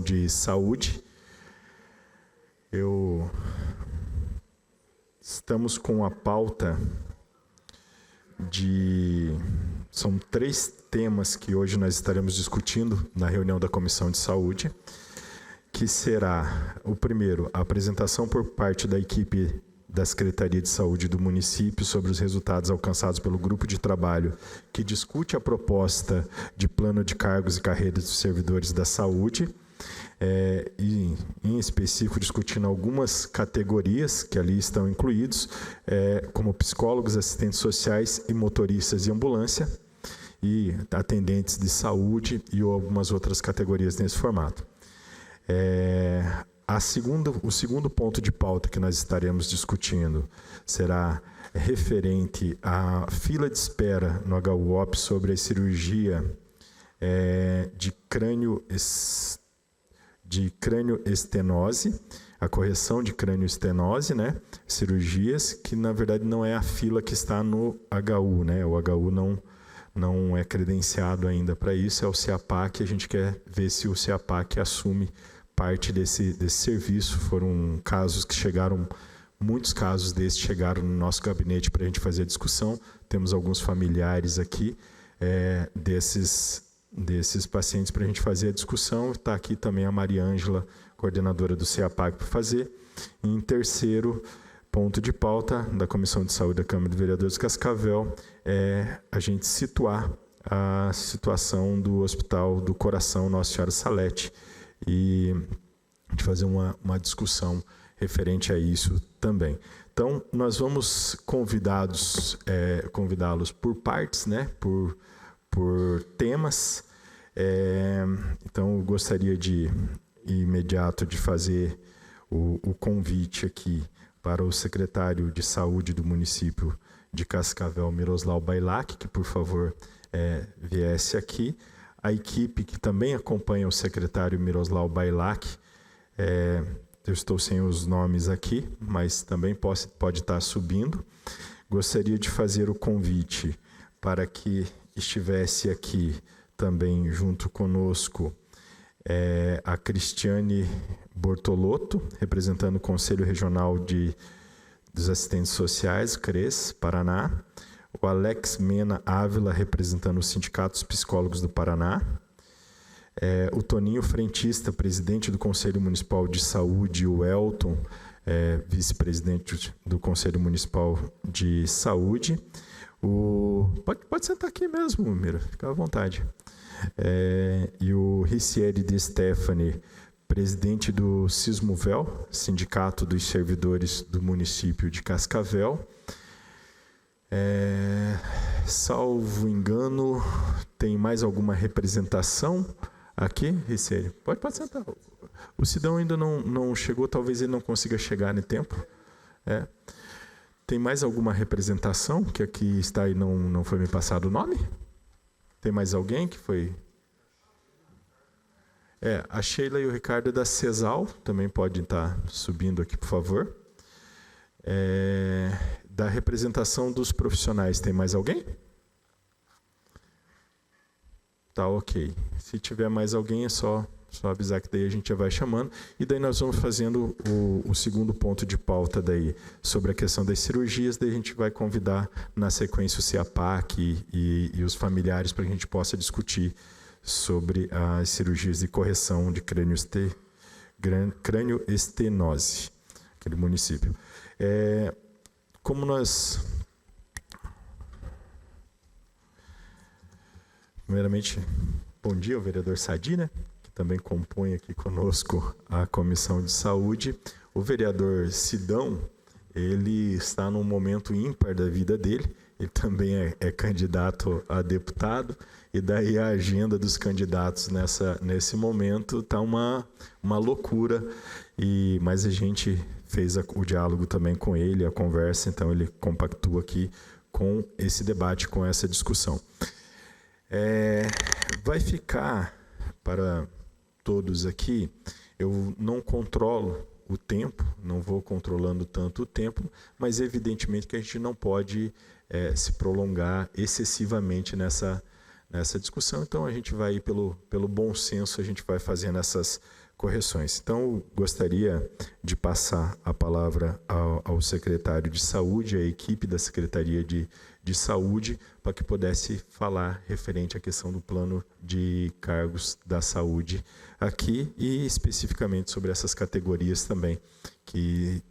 de Saúde. Estamos com a pauta São 3 temas que hoje nós estaremos discutindo na reunião da Comissão de Saúde, que será, o primeiro, a apresentação por parte da equipe da Secretaria de Saúde do município sobre os resultados alcançados pelo grupo de trabalho que discute a proposta de plano de cargos e carreiras dos servidores da saúde, e em específico discutindo algumas categorias que ali estão incluídos, como psicólogos, assistentes sociais e motoristas de ambulância e atendentes de saúde e algumas outras categorias nesse formato. O segundo ponto de pauta que nós estaremos discutindo será referente à fila de espera no HUOP sobre a cirurgia de crânioestenose, a correção de crânioestenose, né? Cirurgias que, na verdade, não é a fila que está no HU, né? O HU não é credenciado ainda para isso, é o CEAPAC. A gente quer ver se o CEAPAC assume parte desse serviço. Foram casos que chegaram, muitos casos desses chegaram no nosso gabinete para a gente fazer a discussão. Temos alguns familiares aqui desses pacientes para a gente fazer a discussão. Está aqui também a Maria Ângela, coordenadora do CEAPAC, para fazer. E em terceiro ponto de pauta da Comissão de Saúde da Câmara de Vereadores de Cascavel é a gente situar a situação do Hospital do Coração Nossa Senhora Salete e a gente fazer uma discussão referente a isso também. Então, nós vamos convidá-los por partes, né? Por temas. Então, eu gostaria de imediato de fazer o convite aqui para o secretário de Saúde do município de Cascavel, Miroslav Bailac, que, por favor, viesse aqui. A equipe que também acompanha o secretário Miroslav Bailac, eu estou sem os nomes aqui, mas também pode estar subindo. Gostaria de fazer o convite para que estivesse aqui também junto conosco a Cristiane Bortolotto, representando o Conselho Regional dos Assistentes Sociais, CRES, Paraná. O Alex Mena Ávila, representando o Sindicato dos Psicólogos do Paraná. O Toninho Frentista, presidente do Conselho Municipal de Saúde. O Elton, vice-presidente do Conselho Municipal de Saúde. Pode sentar aqui mesmo, Mira, fica à vontade. E o Ricieri de Stefani, presidente do Sismovel, Sindicato dos Servidores do município de Cascavel. Salvo engano, tem mais alguma representação aqui, Ricieri? Pode sentar. O Sidão ainda não chegou, talvez ele não consiga chegar no tempo. Tem mais alguma representação que aqui está e não foi me passado o nome? Tem mais alguém que foi? A Sheila e o Ricardo da CESAL também podem estar subindo aqui, por favor. Da representação dos profissionais, tem mais alguém? Tá, ok. Se tiver mais alguém, é só avisar que daí a gente já vai chamando. E daí nós vamos fazendo o segundo ponto de pauta daí, sobre a questão das cirurgias. Daí a gente vai convidar na sequência o CEAPAC e os familiares para que a gente possa discutir sobre as cirurgias de correção de crânioestenose, aquele município. Como nós... Primeiramente, bom dia ao vereador Sadi, né? Também compõe aqui conosco a Comissão de Saúde. O vereador Sidão, ele está num momento ímpar da vida dele, ele também é candidato a deputado, e daí a agenda dos candidatos nesse momento está uma loucura, mas a gente fez o diálogo também com ele, a conversa, então ele compactua aqui com esse debate, com essa discussão. Vai ficar para todos aqui, eu não controlo o tempo, não vou controlando tanto o tempo, mas evidentemente que a gente não pode se prolongar excessivamente nessa discussão. Então a gente vai pelo bom senso, a gente vai fazendo essas correções. Então, eu gostaria de passar a palavra ao secretário de Saúde, à equipe da Secretaria de Saúde, para que pudesse falar referente à questão do plano de cargos da saúde aqui e especificamente sobre essas categorias também, que,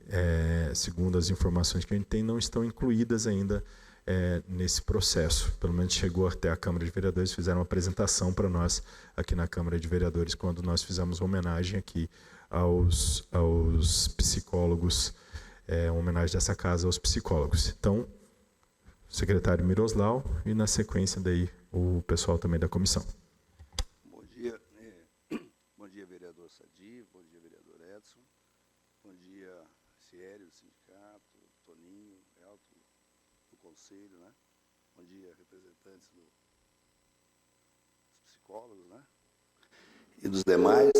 segundo as informações que a gente tem, não estão incluídas ainda nesse processo. Pelo menos chegou até a Câmara de Vereadores, fizeram uma apresentação para nós aqui na Câmara de Vereadores, quando nós fizemos uma homenagem aqui aos psicólogos, uma homenagem dessa casa aos psicólogos. Então, secretário Miroslau e, na sequência, daí o pessoal também da comissão. Bom dia, vereador Sadi, bom dia, vereador Edson, bom dia, Ciélio, do sindicato, Toninho, Elton, do conselho, né? Bom dia, representantes dos psicólogos, né? E dos demais.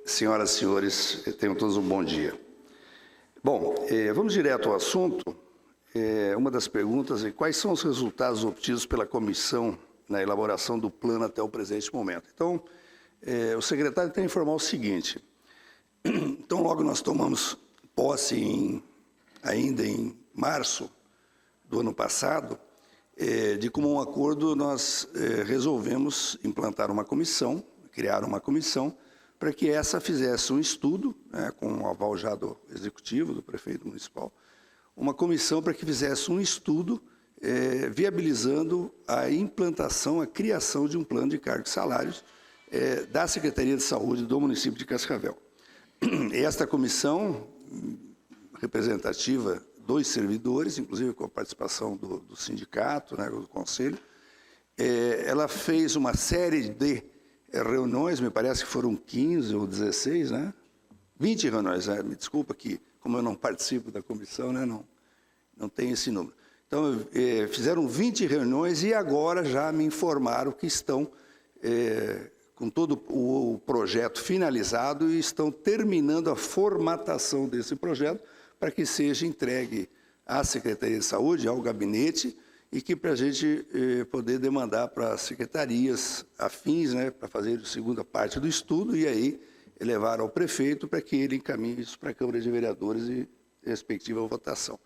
Senhoras e senhores, tenham todos um bom dia. Bom, vamos direto ao assunto. Uma das perguntas é quais são os resultados obtidos pela comissão na elaboração do plano até o presente momento. Então, o secretário tem que informar o seguinte. Então, logo nós tomamos posse ainda em março do ano passado, de comum acordo nós resolvemos implantar uma comissão, criar uma comissão, para que essa fizesse um estudo, com o aval já do executivo, do prefeito municipal, uma comissão para que fizesse um estudo viabilizando a implantação, a criação de um plano de cargos e salários da Secretaria de Saúde do município de Cascavel. Esta comissão, representativa dos servidores, inclusive com a participação do sindicato, né, do conselho, ela fez uma série de reuniões, me parece que foram 15 ou 16, né? 20 reuniões, me desculpa que, como eu não participo da comissão, né, não tem esse número. Então, fizeram 20 reuniões e agora já me informaram que estão com todo o projeto finalizado e estão terminando a formatação desse projeto para que seja entregue à Secretaria de Saúde, ao gabinete, e que para a gente poder demandar para as secretarias afins, né, para fazer a segunda parte do estudo e aí levar ao prefeito para que ele encaminhe isso para a Câmara de Vereadores e respectiva votação.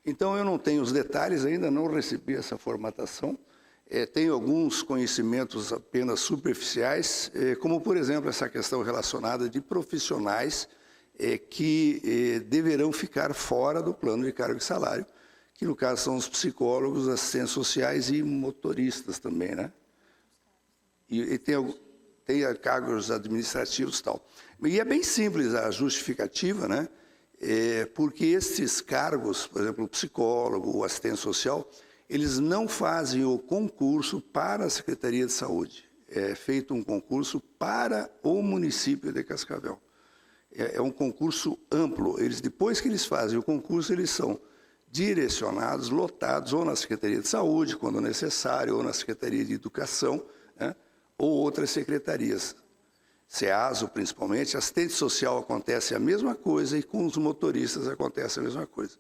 Então, eu não tenho os detalhes ainda, não recebi essa formatação. Tenho alguns conhecimentos apenas superficiais, como, por exemplo, essa questão relacionada de profissionais que deverão ficar fora do plano de cargo e salário, que no caso são os psicólogos, assistentes sociais e motoristas também, né? E tem cargos administrativos e tal. E é bem simples a justificativa, né? Porque esses cargos, por exemplo, o psicólogo, o assistente social, eles não fazem o concurso para a Secretaria de Saúde. É feito um concurso para o município de Cascavel. É um concurso amplo. Depois que eles fazem o concurso, eles são direcionados, lotados, ou na Secretaria de Saúde, quando necessário, ou na Secretaria de Educação, né? Ou outras secretarias. SEASO, principalmente, assistente social acontece a mesma coisa e com os motoristas acontece a mesma coisa.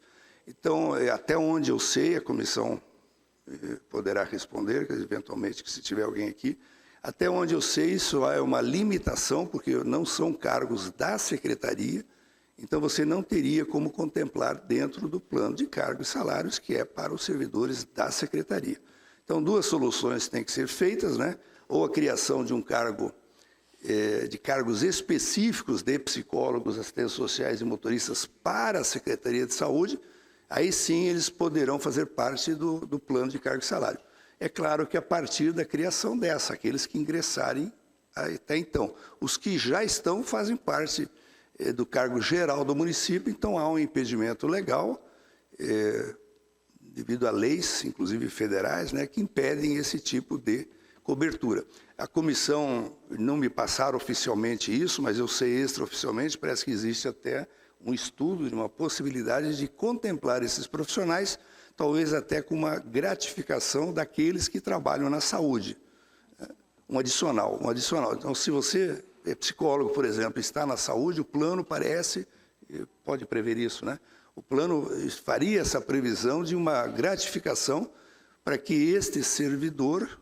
Então, até onde eu sei, a comissão poderá responder, eventualmente, que se tiver alguém aqui, até onde eu sei, isso é uma limitação, porque não são cargos da secretaria, então você não teria como contemplar dentro do plano de cargos e salários, que é para os servidores da secretaria. Então, duas soluções têm que ser feitas, né? Ou a criação de um cargo de cargos específicos de psicólogos, assistentes sociais e motoristas para a Secretaria de Saúde, aí sim eles poderão fazer parte do plano de cargo e salário. É claro que a partir da criação dessa, aqueles que ingressarem até então. Os que já estão fazem parte do cargo geral do município, então há um impedimento legal, devido a leis, inclusive federais, né, que impedem esse tipo de cobertura. A comissão, não me passaram oficialmente isso, mas eu sei extraoficialmente, parece que existe até um estudo de uma possibilidade de contemplar esses profissionais, talvez até com uma gratificação daqueles que trabalham na saúde. Um adicional. Então, se você é psicólogo, por exemplo, está na saúde, o plano pode prever isso, né? O plano faria essa previsão de uma gratificação para que este servidor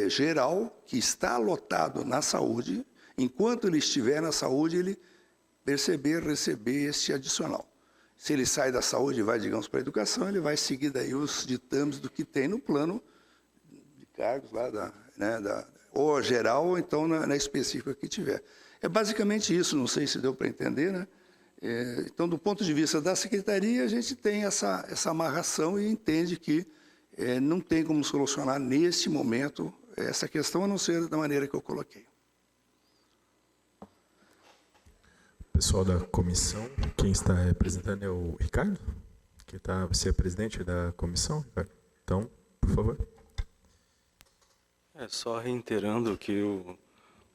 geral, que está lotado na saúde, enquanto ele estiver na saúde, ele receber esse adicional. Se ele sai da saúde e vai, digamos, para a educação, ele vai seguir daí os ditames do que tem no plano de cargos lá, ou geral, ou então na específica que tiver. É basicamente isso, não sei se deu para entender, né? Então, do ponto de vista da Secretaria, a gente tem essa amarração e entende que não tem como solucionar nesse momento essa questão, a não ser da maneira que eu coloquei. Pessoal da comissão, quem está representando é o Ricardo, você é presidente da comissão, Ricardo? Então, por favor. Só reiterando que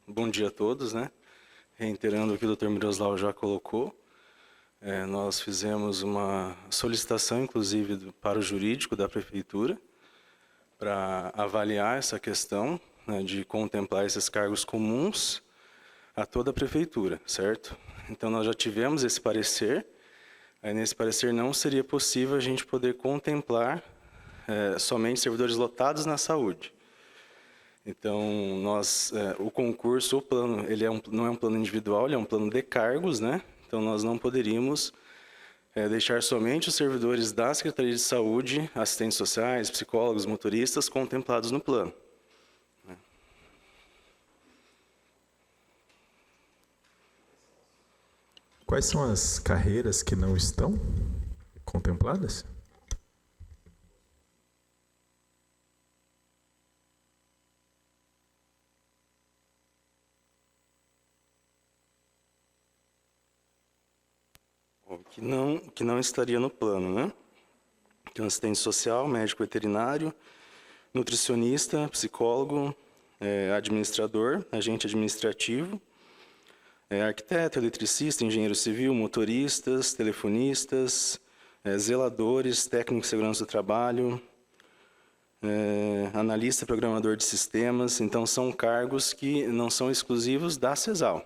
bom dia a todos, né? Reiterando o que o Dr. Miroslau já colocou, nós fizemos uma solicitação, inclusive, para o jurídico da prefeitura, para avaliar essa questão, né, de contemplar esses cargos comuns a toda a prefeitura, certo? Então, nós já tivemos esse parecer. Aí, nesse parecer, não seria possível a gente poder contemplar somente servidores lotados na saúde. Então, o concurso, o plano, ele não é um plano individual, ele é um plano de cargos, né? Então, nós não poderíamos deixar somente os servidores da Secretaria de Saúde, assistentes sociais, psicólogos, motoristas, contemplados no plano. Quais são as carreiras que não estão contempladas? Que não estaria no plano, né? Então, assistente social, médico veterinário, nutricionista, psicólogo, administrador, agente administrativo, arquiteto, eletricista, engenheiro civil, motoristas, telefonistas, zeladores, técnico de segurança do trabalho, analista, programador de sistemas. Então, são cargos que não são exclusivos da CESAL.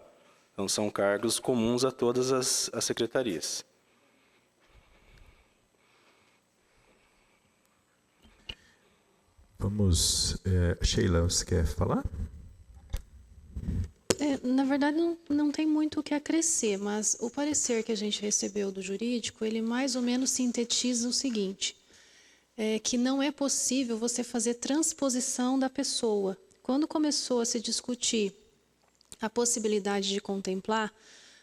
Então, são cargos comuns a todas as secretarias. Vamos... Sheila, você quer falar? Na verdade, não tem muito o que acrescer, mas o parecer que a gente recebeu do jurídico, ele mais ou menos sintetiza o seguinte, que não é possível você fazer transposição da pessoa. Quando começou a se discutir a possibilidade de contemplar,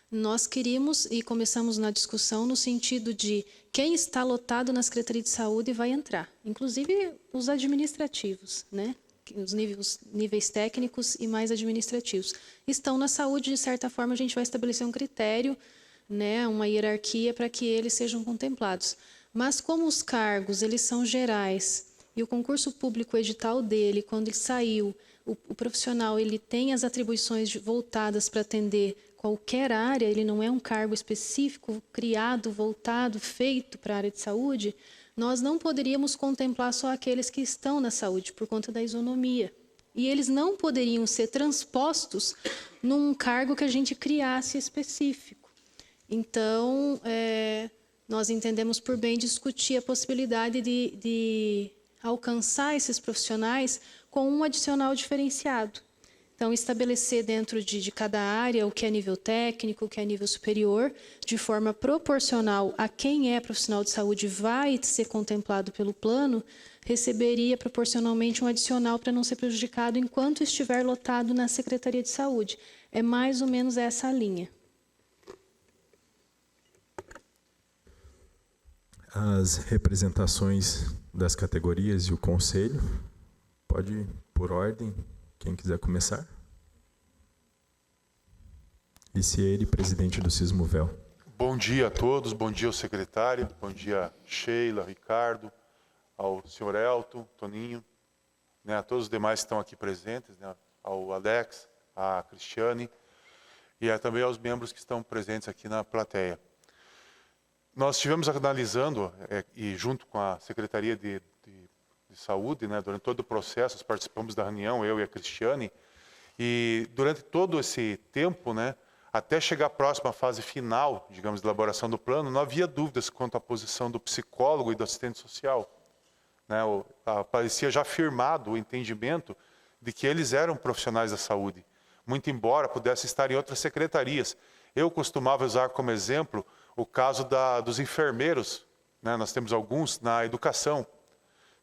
nós queríamos e começamos na discussão no sentido de quem está lotado na Secretaria de Saúde vai entrar, inclusive os administrativos, né? Os níveis técnicos e mais administrativos. Estão na saúde, de certa forma, a gente vai estabelecer um critério, né, uma hierarquia para que eles sejam contemplados. Mas como os cargos eles são gerais e o concurso público, o edital dele, quando ele saiu, o profissional ele tem as atribuições voltadas para atender qualquer área, ele não é um cargo específico, criado, voltado, feito para a área de saúde, nós não poderíamos contemplar só aqueles que estão na saúde, por conta da isonomia. E eles não poderiam ser transpostos num cargo que a gente criasse específico. Então, nós entendemos por bem discutir a possibilidade de alcançar esses profissionais com um adicional diferenciado. Então, estabelecer dentro de cada área o que é nível técnico, o que é nível superior, de forma proporcional a quem é profissional de saúde vai ser contemplado pelo plano, receberia proporcionalmente um adicional para não ser prejudicado enquanto estiver lotado na Secretaria de Saúde. É mais ou menos essa a linha. As representações das categorias e o conselho, pode ir por ordem. Quem quiser começar? Icieri, presidente do Sismovel. Bom dia a todos, bom dia ao secretário, bom dia Sheila, Ricardo, ao senhor Elton, Toninho, né, a todos os demais que estão aqui presentes, né, ao Alex, à Cristiane e também aos membros que estão presentes aqui na plateia. Nós estivemos analisando, e junto com a Secretaria de Saúde, né, durante todo o processo, nós participamos da reunião, eu e a Cristiane, e durante todo esse tempo, né, até chegar à próxima fase final, digamos, de elaboração do plano, não havia dúvidas quanto à posição do psicólogo e do assistente social. Né, parecia já firmado o entendimento de que eles eram profissionais da saúde. muito embora pudesse estar em outras secretarias. Eu costumava usar como exemplo o caso dos enfermeiros, né? Nós temos alguns na educação.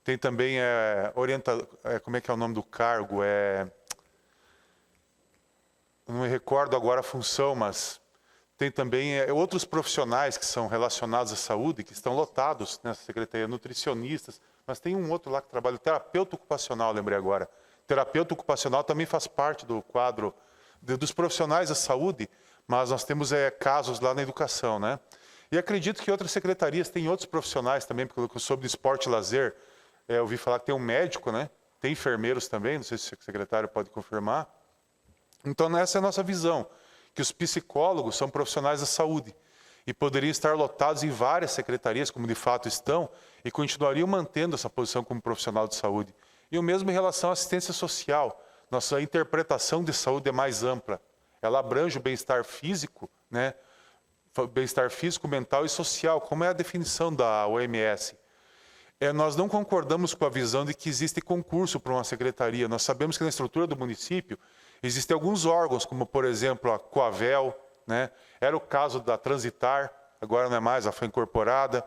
Tem também como é que é o nome do cargo? Não me recordo agora a função, mas tem também outros profissionais que são relacionados à saúde, que estão lotados nessa secretaria, nutricionistas, mas tem um outro lá que trabalha, terapeuta ocupacional, lembrei agora. Terapeuta ocupacional também faz parte do quadro dos profissionais da saúde, mas nós temos casos lá na educação, né? E acredito que outras secretarias têm outros profissionais também, porque eu soube de esporte e lazer, eu ouvi falar que tem um médico, né? Tem enfermeiros também, não sei se o secretário pode confirmar. Então, essa é a nossa visão, que os psicólogos são profissionais da saúde e poderiam estar lotados em várias secretarias, como de fato estão, e continuariam mantendo essa posição como profissional de saúde. E o mesmo em relação à assistência social. Nossa interpretação de saúde é mais ampla. Ela abrange o bem-estar físico, né? Bem-estar físico, mental e social, como é a definição da OMS. Nós não concordamos com a visão de que existe concurso para uma secretaria. Nós sabemos que na estrutura do município existem alguns órgãos, como por exemplo a Coavel, né? Era o caso da Transitar, agora não é mais, ela foi incorporada,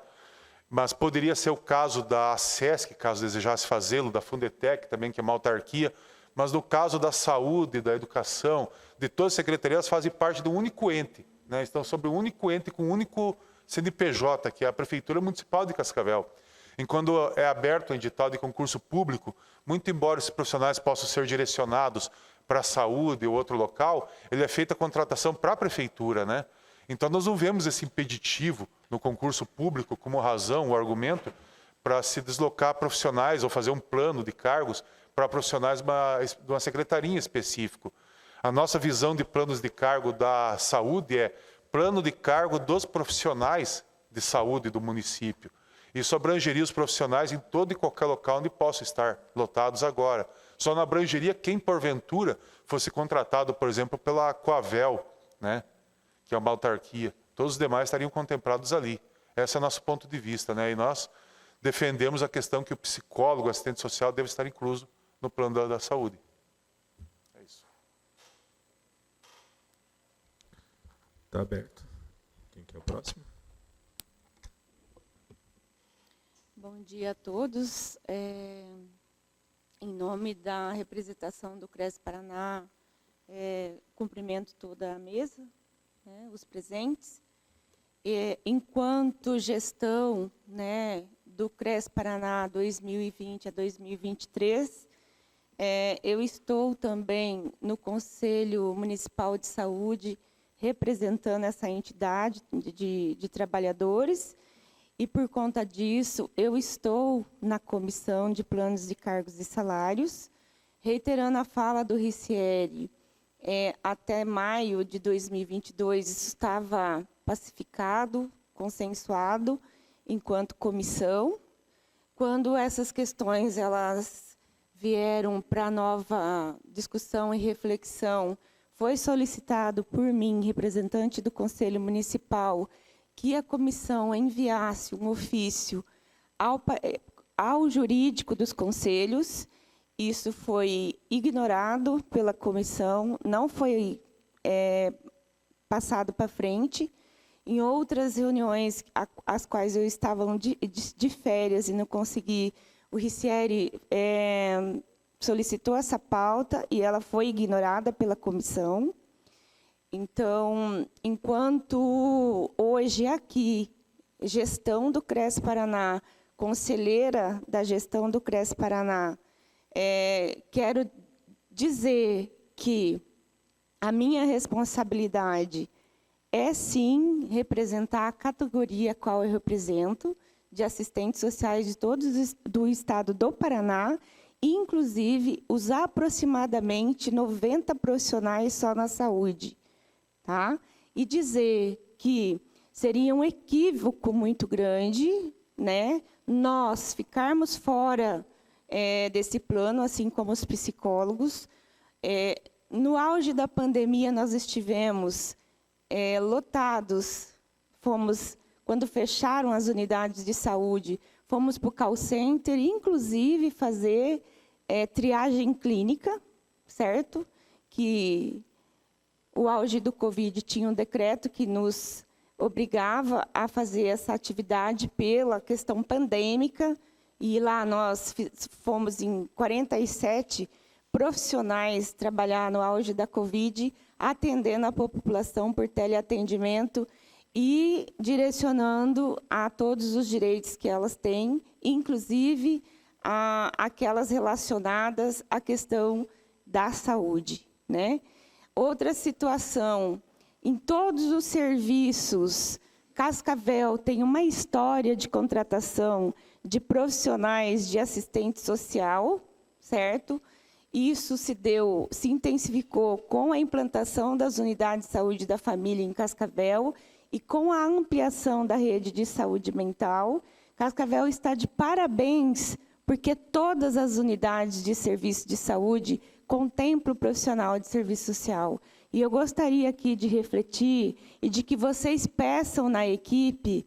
mas poderia ser o caso da ACESC, caso desejasse fazê-lo, da Fundetec também, que é uma autarquia, mas no caso da saúde, da educação, de todas as secretarias, fazem parte de um único ente, né? Estão sobre um único ente com um único CNPJ, que é a Prefeitura Municipal de Cascavel. Enquanto é aberto o edital de concurso público, muito embora esses profissionais possam ser direcionados para a saúde ou outro local, ele é feita a contratação para a prefeitura, né? Então nós não vemos esse impeditivo no concurso público como razão, o argumento, para se deslocar profissionais ou fazer um plano de cargos para profissionais de uma secretaria em específico. A nossa visão de planos de cargo da saúde é plano de cargo dos profissionais de saúde do município. Isso abrangeria os profissionais em todo e qualquer local onde possam estar lotados agora. Só não abrangeria quem, porventura, fosse contratado, por exemplo, pela Coavel, né? Que é uma autarquia. Todos os demais estariam contemplados ali. Esse é o nosso ponto de vista, né? E nós defendemos a questão que o psicólogo, o assistente social, deve estar incluso no plano da saúde. É isso. Está aberto. Quem que é o próximo? Bom dia a todos. Em nome da representação do CRES Paraná, cumprimento toda a mesa, né, os presentes. Enquanto gestão, né, do CRES Paraná 2020 a 2023, eu estou também no Conselho Municipal de Saúde, representando essa entidade de trabalhadores. E, por conta disso, eu estou na Comissão de Planos de Cargos e Salários, reiterando a fala do Ricieri. Até maio de 2022, isso estava pacificado, consensuado, enquanto comissão. Quando essas questões elas vieram para nova discussão e reflexão, foi solicitado por mim, representante do Conselho Municipal, que a comissão enviasse um ofício ao jurídico dos conselhos. Isso foi ignorado pela comissão, não foi passado para frente. Em outras reuniões, as quais eu estava de férias e não consegui, o Ricieri solicitou essa pauta e ela foi ignorada pela comissão. Então, enquanto hoje aqui, gestão do CRES Paraná, conselheira da gestão do CRES Paraná, quero dizer que a minha responsabilidade é, sim, representar a categoria a qual eu represento, de assistentes sociais de todos do estado do Paraná, inclusive os aproximadamente 90 profissionais só na saúde. Tá? E dizer que seria um equívoco muito grande, né, nós ficarmos fora desse plano, assim como os psicólogos. No auge da pandemia, nós estivemos lotados, quando fecharam as unidades de saúde, fomos para o call center, inclusive fazer triagem clínica, certo? Que o auge do Covid, tinha um decreto que nos obrigava a fazer essa atividade pela questão pandêmica, e lá nós fomos em 47 profissionais trabalhar no auge da Covid, atendendo a população por teleatendimento e direcionando a todos os direitos que elas têm, inclusive aquelas relacionadas à questão da saúde, né? Outra situação, em todos os serviços, Cascavel tem uma história de contratação de profissionais de assistente social, certo? Isso se intensificou com a implantação das unidades de saúde da família em Cascavel e com a ampliação da rede de saúde mental. Cascavel está de parabéns, porque todas as unidades de serviço de saúde contemplam o profissional de serviço social. E eu gostaria aqui de refletir e de que vocês peçam na equipe,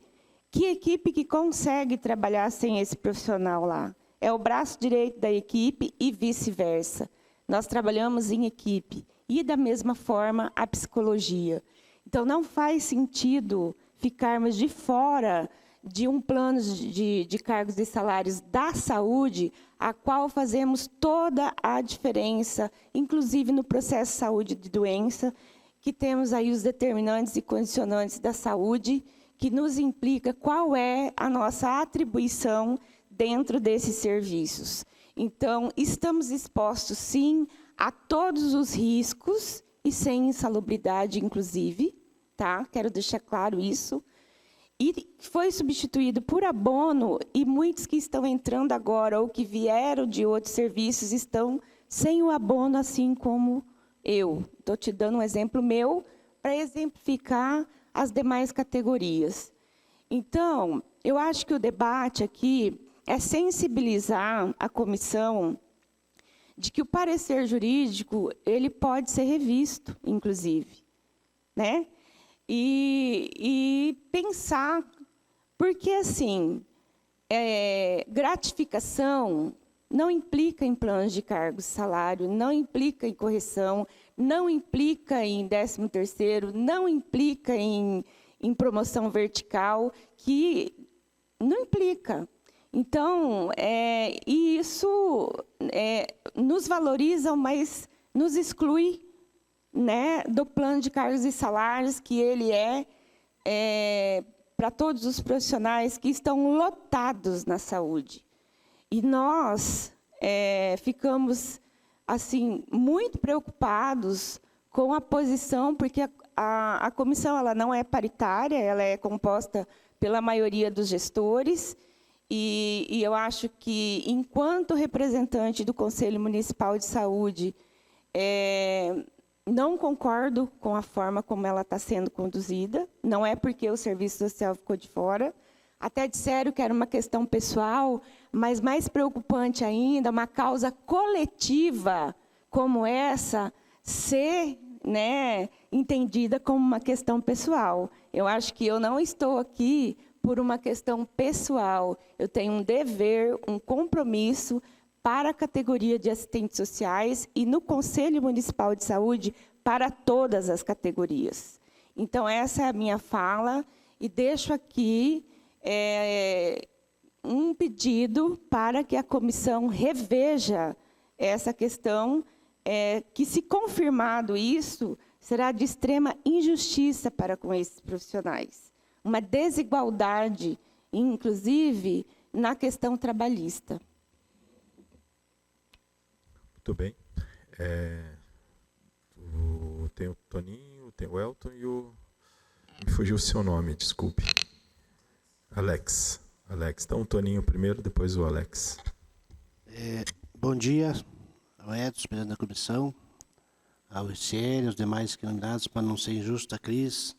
que equipe que consegue trabalhar sem esse profissional lá? É o braço direito da equipe e vice-versa. Nós trabalhamos em equipe. E, da mesma forma, a psicologia. Então, não faz sentido ficarmos de fora de um plano de cargos e salários da saúde, a qual fazemos toda a diferença, inclusive no processo de saúde de doença, que temos aí os determinantes e condicionantes da saúde, que nos implica qual é a nossa atribuição dentro desses serviços. Então, estamos expostos, sim, a todos os riscos, e sem insalubridade, inclusive, tá? Quero deixar claro isso. E foi substituído por abono, e muitos que estão entrando agora, ou que vieram de outros serviços, estão sem o abono, assim como eu. Estou te dando um exemplo meu, para exemplificar as demais categorias. Então, eu acho que o debate aqui é sensibilizar a comissão de que o parecer jurídico ele pode ser revisto, inclusive, né? E pensar, porque assim, gratificação não implica em planos de cargos e salário, não implica em correção, não implica em 13º, não implica em promoção vertical, que não implica. Então, e isso nos valoriza, mas nos exclui, né, do plano de cargos e salários, que ele para todos os profissionais que estão lotados na saúde. E nós ficamos assim muito preocupados com a posição, porque a comissão ela não é paritária, ela é composta pela maioria dos gestores, e eu acho que, enquanto representante do Conselho Municipal de Saúde, não concordo com a forma como ela está sendo conduzida, não é porque o serviço social ficou de fora, até disseram que era uma questão pessoal, mas mais preocupante ainda, uma causa coletiva como essa ser, né, entendida como uma questão pessoal. Eu acho que eu não estou aqui por uma questão pessoal, eu tenho um dever, um compromisso para a categoria de assistentes sociais e no Conselho Municipal de Saúde para todas as categorias. Então, essa é a minha fala e deixo aqui um pedido para que a comissão reveja essa questão, que, se confirmado isso, será de extrema injustiça para com esses profissionais. Uma desigualdade, inclusive, na questão trabalhista. Muito bem. Tem o Toninho, tem o Elton e o... Me fugiu o seu nome, desculpe. Alex. Então, o Toninho primeiro, depois o Alex. Bom dia ao Edson, presidente da comissão, ao ICL, aos demais candidatos, para não ser injusto, a Cris.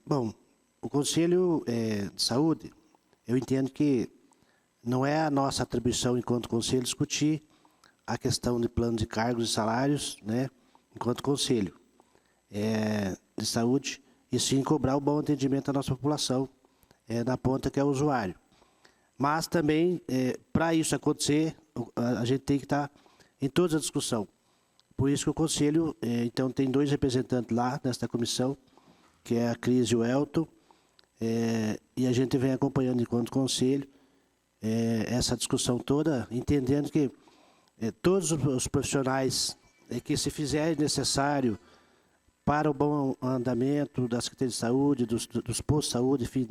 Bom, o Conselho de Saúde, eu entendo que não é a nossa atribuição, enquanto Conselho, discutir a questão de plano de cargos e salários, né, enquanto Conselho de Saúde, e sim cobrar o bom atendimento da nossa população, da ponta que é o usuário. Mas também, para isso acontecer, a gente tem que estar em toda a discussão. Por isso que o Conselho, então, tem 2 representantes lá nesta comissão, que é a Cris e o Elton, e a gente vem acompanhando enquanto Conselho essa discussão toda, entendendo que todos os profissionais que se fizerem necessário para o bom andamento da Secretaria de Saúde, dos postos de saúde, enfim,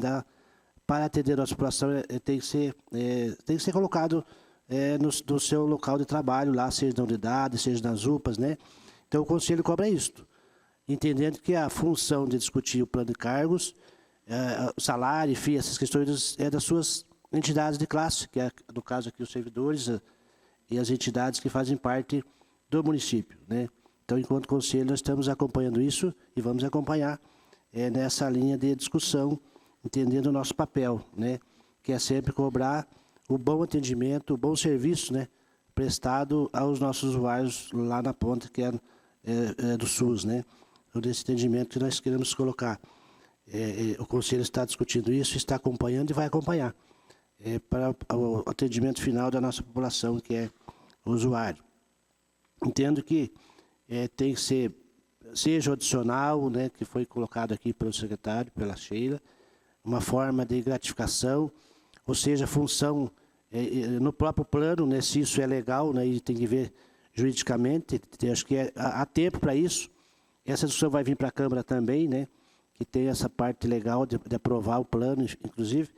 para atender a nossa população, tem que ser colocado no seu local de trabalho, lá, seja na unidade, seja nas UPAs, né? Então, o Conselho cobra isto, entendendo que a função de discutir o plano de cargos, salário, enfim, essas questões é das suas entidades de classe, que é, no caso aqui, os servidores e as entidades que fazem parte do município, né? Então, enquanto Conselho, nós estamos acompanhando isso e vamos acompanhar nessa linha de discussão, entendendo o nosso papel, né? Que é sempre cobrar o bom atendimento, o bom serviço, né? Prestado aos nossos usuários lá na ponta, que é do SUS, né? Todo esse atendimento que nós queremos colocar. O Conselho está discutindo isso, está acompanhando e vai acompanhar para o atendimento final da nossa população, que é o usuário. Entendo que tem que ser, seja o adicional, né, que foi colocado aqui pelo secretário, pela Sheila, uma forma de gratificação, ou seja, função no próprio plano, né, se isso é legal, né, e tem que ver juridicamente, acho que há tempo para isso. Essa discussão vai vir para a Câmara também, né, que tem essa parte legal de aprovar o plano, inclusive.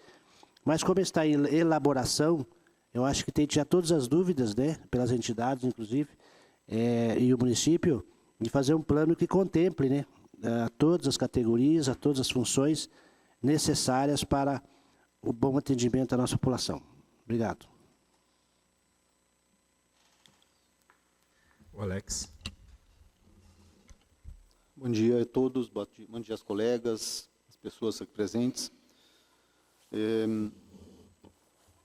Mas como está em elaboração, eu acho que tem já todas as dúvidas, né, pelas entidades, inclusive, e o município, de fazer um plano que contemple, né, todas as categorias, a todas as funções necessárias para o bom atendimento à nossa população. Obrigado. O Alex. Bom dia a todos, bom dia aos colegas, as pessoas aqui presentes.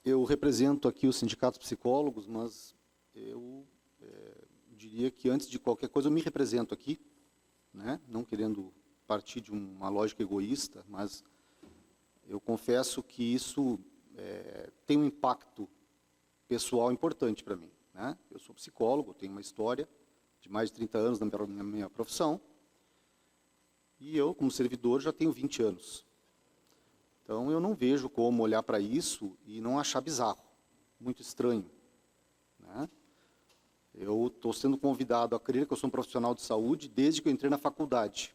Eu represento aqui os sindicatos psicólogos, mas eu diria que antes de qualquer coisa eu me represento aqui, né? Não querendo partir de uma lógica egoísta, mas eu confesso que isso tem um impacto pessoal importante para mim, né? Eu sou psicólogo, tenho uma história de mais de 30 anos na minha profissão, e eu, como servidor, já tenho 20 anos. Então, eu não vejo como olhar para isso e não achar bizarro, muito estranho, né? Eu estou sendo convidado a crer que eu sou um profissional de saúde desde que eu entrei na faculdade.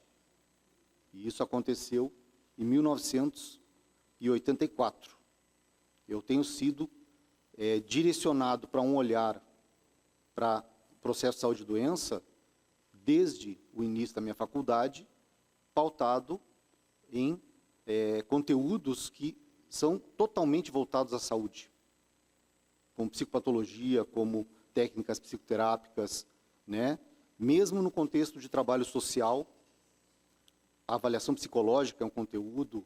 E isso aconteceu em 1984. Eu tenho sido direcionado para um olhar para o processo de saúde e doença desde o início da minha faculdade, pautado em conteúdos que são totalmente voltados à saúde, como psicopatologia, como técnicas psicoterápicas, né? Mesmo no contexto de trabalho social, a avaliação psicológica é um conteúdo,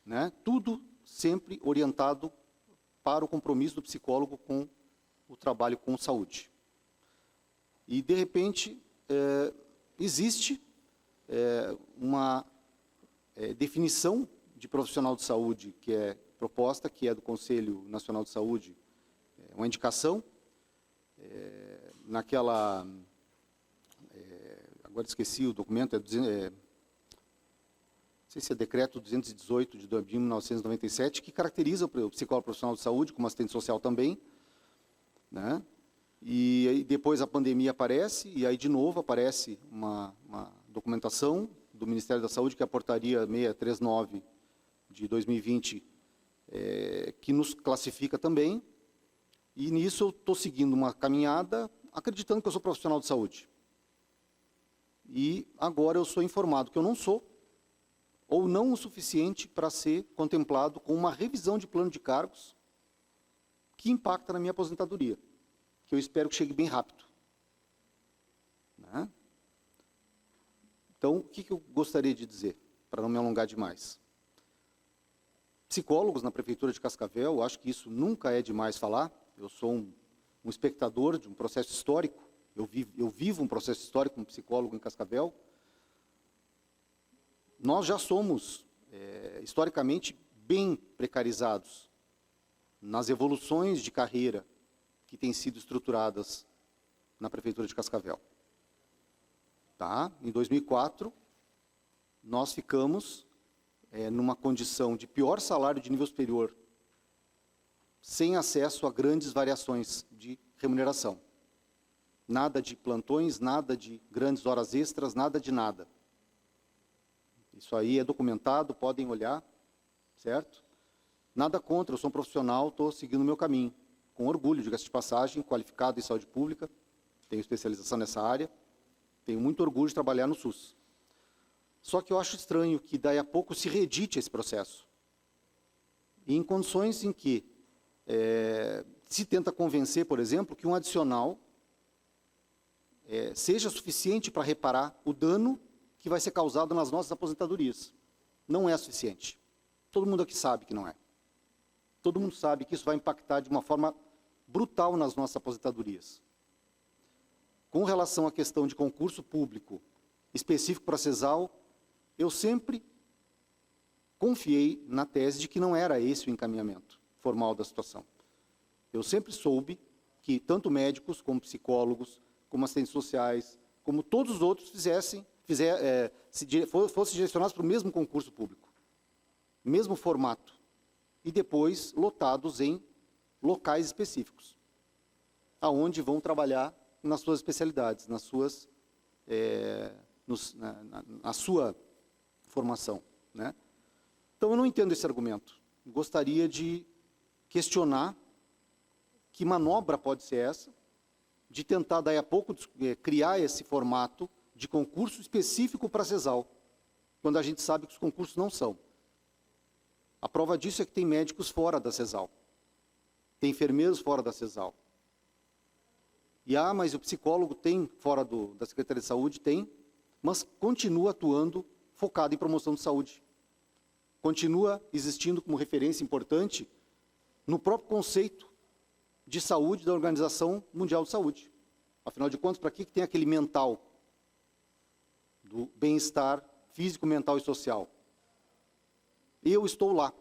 né? Tudo sempre orientado para o compromisso do psicólogo com o trabalho com saúde. E, de repente, existe uma definição de profissional de saúde que é proposta, que é do Conselho Nacional de Saúde, uma indicação, agora esqueci o documento, não sei se é decreto 218 de 1997, que caracteriza o psicólogo profissional de saúde, como assistente social também, né? E aí depois a pandemia aparece, e aí de novo aparece uma documentação do Ministério da Saúde, que é a portaria 639 de 2020, que nos classifica também, e nisso eu estou seguindo uma caminhada, acreditando que eu sou profissional de saúde. E agora eu sou informado que eu não sou, ou não o suficiente para ser contemplado com uma revisão de plano de cargos que impacta na minha aposentadoria, que eu espero que chegue bem rápido, né? Então, o que eu gostaria de dizer, para não me alongar demais? Psicólogos na Prefeitura de Cascavel, eu acho que isso nunca é demais falar. Eu sou um espectador de um processo histórico, eu vivo um processo histórico como psicólogo em Cascavel. Nós já somos, historicamente, bem precarizados nas evoluções de carreira que têm sido estruturadas na Prefeitura de Cascavel. Tá? Em 2004, nós ficamos numa condição de pior salário de nível superior, sem acesso a grandes variações de remuneração. Nada de plantões, nada de grandes horas extras, nada de nada. Isso aí é documentado, podem olhar, certo? Nada contra, eu sou um profissional, estou seguindo o meu caminho. Com orgulho, diga-se de passagem, qualificado em saúde pública, tenho especialização nessa área, tenho muito orgulho de trabalhar no SUS. Só que eu acho estranho que daí a pouco se reedite esse processo. E em condições em que se tenta convencer, por exemplo, que um adicional seja suficiente para reparar o dano que vai ser causado nas nossas aposentadorias. Não é suficiente. Todo mundo aqui sabe que não é. Todo mundo sabe que isso vai impactar de uma forma brutal nas nossas aposentadorias. Com relação à questão de concurso público específico para a CESAL, eu sempre confiei na tese de que não era esse o encaminhamento formal da situação. Eu sempre soube que tanto médicos, como psicólogos, como assistentes sociais, como todos os outros fossem direcionados para o mesmo concurso público, mesmo formato, e depois lotados em locais específicos, aonde vão trabalhar nas suas especialidades, na sua formação, né? Então, eu não entendo esse argumento. Gostaria de questionar que manobra pode ser essa, de tentar, daí a pouco, criar esse formato de concurso específico para a CESAL, quando a gente sabe que os concursos não são. A prova disso é que tem médicos fora da CESAL, tem enfermeiros fora da CESAL. Mas o psicólogo tem fora da Secretaria de Saúde? Tem, mas continua atuando focado em promoção de saúde. Continua existindo como referência importante no próprio conceito de saúde da Organização Mundial de Saúde. Afinal de contas, para que tem aquele mental do bem-estar físico, mental e social? Eu estou lá.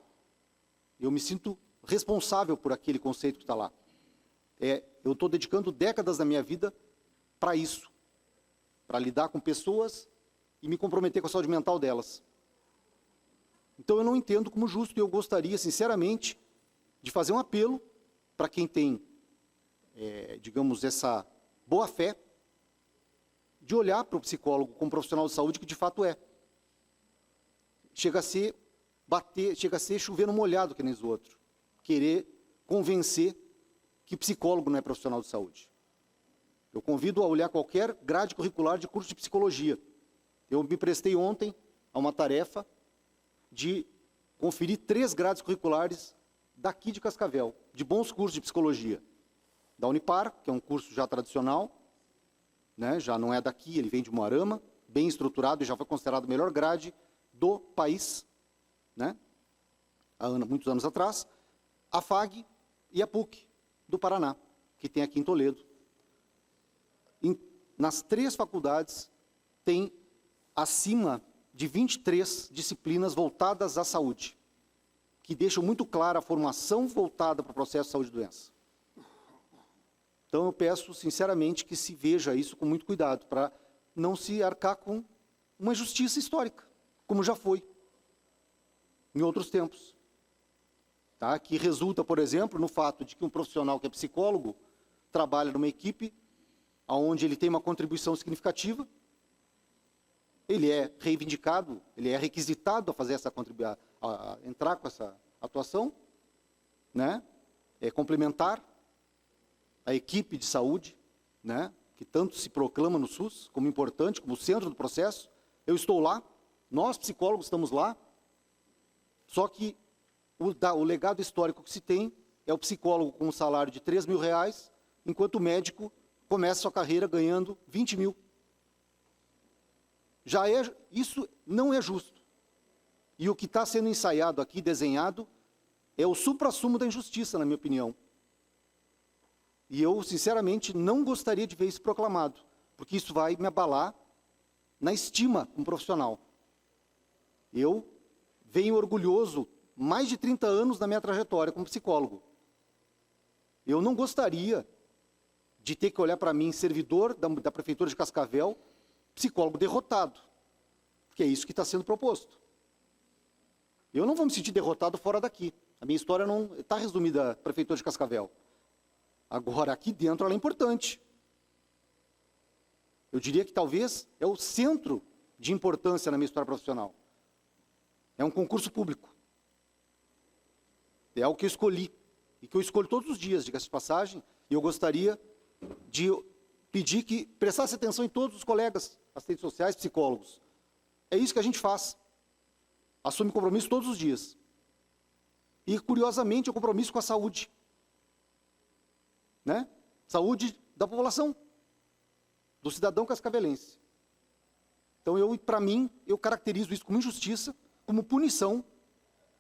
Eu me sinto responsável por aquele conceito que está lá. Eu estou dedicando décadas da minha vida para isso, para lidar com pessoas e me comprometer com a saúde mental delas. Então, eu não entendo como justo, e eu gostaria, sinceramente, de fazer um apelo para quem tem, digamos, essa boa-fé, de olhar para o psicólogo como profissional de saúde que de fato é. Chega a ser chover no molhado que nem os outros. Querer convencer que psicólogo não é profissional de saúde. Eu convido a olhar qualquer grade curricular de curso de psicologia. Eu me prestei ontem a uma tarefa de conferir 3 grades curriculares daqui de Cascavel, de bons cursos de psicologia. Da Unipar, que é um curso já tradicional, né, já não é daqui, ele vem de Moarama, bem estruturado e já foi considerado a melhor grade do país, né, há muitos anos atrás. A FAG e a PUC do Paraná, que tem aqui em Toledo. Nas 3 faculdades, tem acima de 23 disciplinas voltadas à saúde, que deixam muito clara a formação voltada para o processo de saúde e doença. Então, eu peço, sinceramente, que se veja isso com muito cuidado, para não se arcar com uma injustiça histórica, como já foi em outros tempos. Tá? Que resulta, por exemplo, no fato de que um profissional que é psicólogo trabalha numa equipe onde ele tem uma contribuição significativa, ele é reivindicado, ele é requisitado a fazer essa contribuição, a entrar com essa atuação, né? É complementar a equipe de saúde, né? Que tanto se proclama no SUS como importante, como centro do processo. Eu estou lá, nós psicólogos estamos lá, só que o legado histórico que se tem é o psicólogo com um salário de R$3.000, enquanto o médico começa sua carreira ganhando 20 mil. Isso não é justo. E o que está sendo ensaiado aqui, desenhado, é o suprassumo da injustiça, na minha opinião. E eu, sinceramente, não gostaria de ver isso proclamado, porque isso vai me abalar na estima como profissional. Eu venho orgulhoso, mais de 30 anos da minha trajetória como psicólogo. Eu não gostaria de ter que olhar para mim, servidor da Prefeitura de Cascavel, psicólogo derrotado, que é isso que está sendo proposto. Eu não vou me sentir derrotado fora daqui. A minha história não está resumida à Prefeitura de Cascavel. Agora, aqui dentro, ela é importante. Eu diria que talvez é o centro de importância na minha história profissional. É um concurso público. É algo que eu escolhi. E que eu escolho todos os dias, diga-se de passagem. E eu gostaria de pedir que prestasse atenção em todos os colegas, assistentes sociais, psicólogos. É isso que a gente faz. Assume compromisso todos os dias. E, curiosamente, é o compromisso com a saúde. Né? Saúde da população, do cidadão cascavelense. Então, para mim, eu caracterizo isso como injustiça, como punição,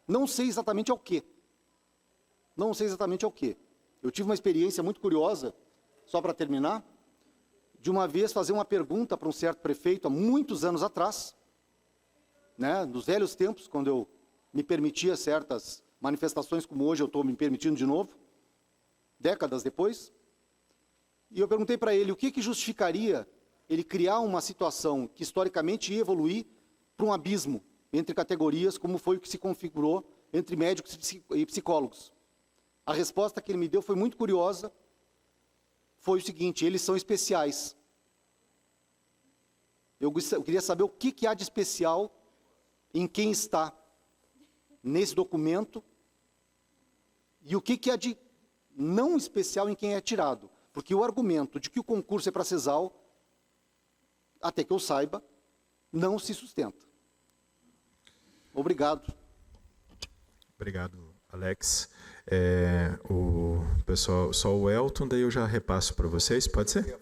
não sei exatamente ao quê. Não sei exatamente ao quê. Eu tive uma experiência muito curiosa, só para terminar, de uma vez fazer uma pergunta para um certo prefeito, há muitos anos atrás, né, nos velhos tempos, quando eu me permitia certas manifestações como hoje eu estou me permitindo de novo, décadas depois, e eu perguntei para ele o que justificaria ele criar uma situação que historicamente ia evoluir para um abismo entre categorias, como foi o que se configurou entre médicos e psicólogos. A resposta que ele me deu foi muito curiosa, foi o seguinte: eles são especiais. Eu queria saber o que há de especial em quem está nesse documento e o que há de não especial em quem é tirado. Porque o argumento de que o concurso é para CESAL, até que eu saiba, não se sustenta. Obrigado. Obrigado, Alex. O pessoal, só o Elton, daí eu já repasso para vocês, pode ser?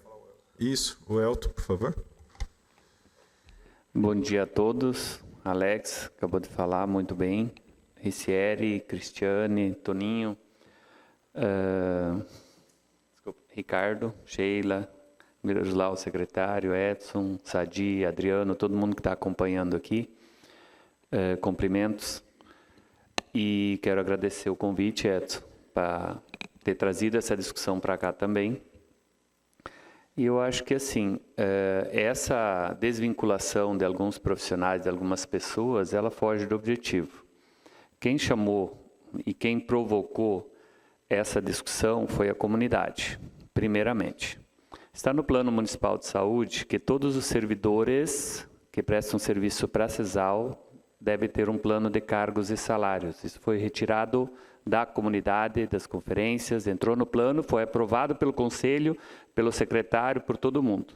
Isso, o Elton, por favor. Bom dia a todos. Alex acabou de falar muito bem. Ricieri, Cristiane, Toninho, Ricardo, Sheila, Miroslav, secretário, Edson, Sadi, Adriano, todo mundo que está acompanhando aqui. Cumprimentos. E quero agradecer o convite, Edson, para ter trazido essa discussão para cá também. E eu acho que, assim, essa desvinculação de alguns profissionais, de algumas pessoas, ela foge do objetivo. Quem chamou e quem provocou essa discussão foi a comunidade, primeiramente. Está no Plano Municipal de Saúde que todos os servidores que prestam serviço para a CESAL devem ter um plano de cargos e salários. Isso foi retirado da comunidade, das conferências, entrou no plano, foi aprovado pelo Conselho, pelo secretário, por todo mundo.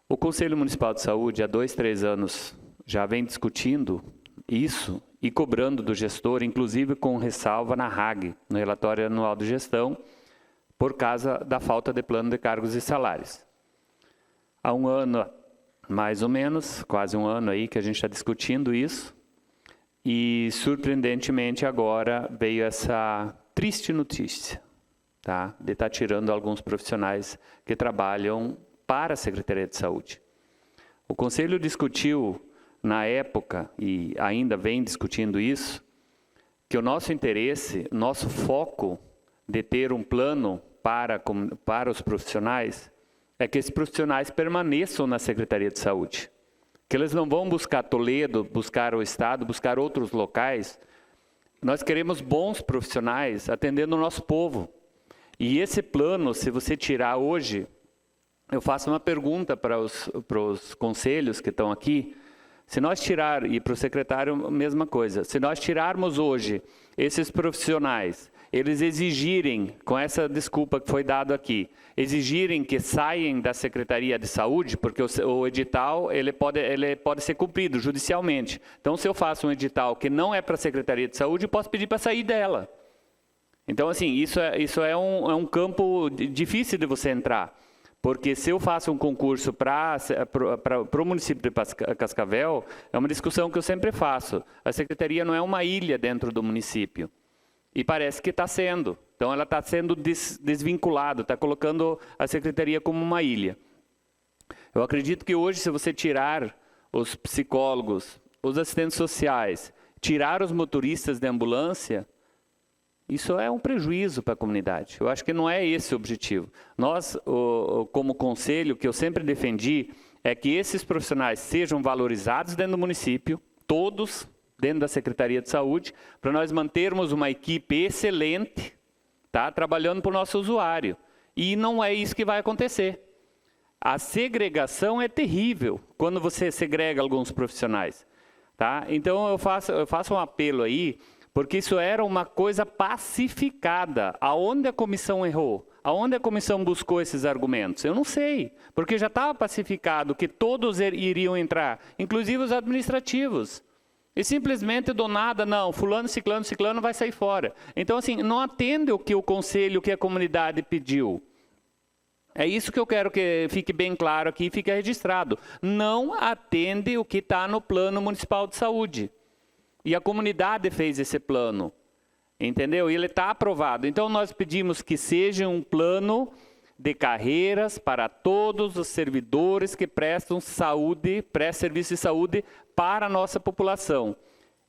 O Conselho Municipal de Saúde, há 2, 3 anos, já vem discutindo isso e cobrando do gestor, inclusive com ressalva na RAG, no Relatório Anual de Gestão, por causa da falta de plano de cargos e salários. Há um ano, mais ou menos, quase um ano aí que a gente está discutindo isso, e surpreendentemente agora veio essa triste notícia, tá? De estar tirando alguns profissionais que trabalham para a Secretaria de Saúde. O Conselho discutiu na época, e ainda vem discutindo isso, que o nosso interesse, nosso foco de ter um plano para os profissionais é que esses profissionais permaneçam na Secretaria de Saúde. Que eles não vão buscar Toledo, buscar o Estado, buscar outros locais. Nós queremos bons profissionais atendendo o nosso povo. E esse plano, se você tirar hoje, eu faço uma pergunta para os conselhos que estão aqui. Se nós tirar, e para o secretário a mesma coisa, se nós tirarmos hoje esses profissionais, eles exigirem, com essa desculpa que foi dado aqui, exigirem que saiam da Secretaria de Saúde, porque o edital ele pode ser cumprido judicialmente. Então, se eu faço um edital que não é para a Secretaria de Saúde, eu posso pedir para sair dela. Então, assim, isso é um campo difícil de você entrar. Porque se eu faço um concurso para o município de Cascavel, é uma discussão que eu sempre faço. A Secretaria não é uma ilha dentro do município. E parece que está sendo. Então, ela está sendo desvinculada, está colocando a Secretaria como uma ilha. Eu acredito que hoje, se você tirar os psicólogos, os assistentes sociais, tirar os motoristas de ambulância, isso é um prejuízo para a comunidade. Eu acho que não é esse o objetivo. Nós, como conselho, que eu sempre defendi, é que esses profissionais sejam valorizados dentro do município, todos dentro da Secretaria de Saúde, para nós mantermos uma equipe excelente, tá, trabalhando para o nosso usuário. E não é isso que vai acontecer. A segregação é terrível quando você segrega alguns profissionais. Tá? Então eu faço um apelo aí, porque isso era uma coisa pacificada. Aonde a comissão errou? Aonde a comissão buscou esses argumentos? Eu não sei, porque já estava pacificado que todos iriam entrar, inclusive os administrativos. E simplesmente do nada, não, fulano, ciclano vai sair fora. Então, assim, não atende o que o conselho, o que a comunidade pediu. É isso que eu quero que fique bem claro aqui e fique registrado. Não atende o que está no Plano Municipal de Saúde. E a comunidade fez esse plano. Entendeu? E ele está aprovado. Então, nós pedimos que seja um plano de carreiras para todos os servidores que prestam serviço de saúde para a nossa população.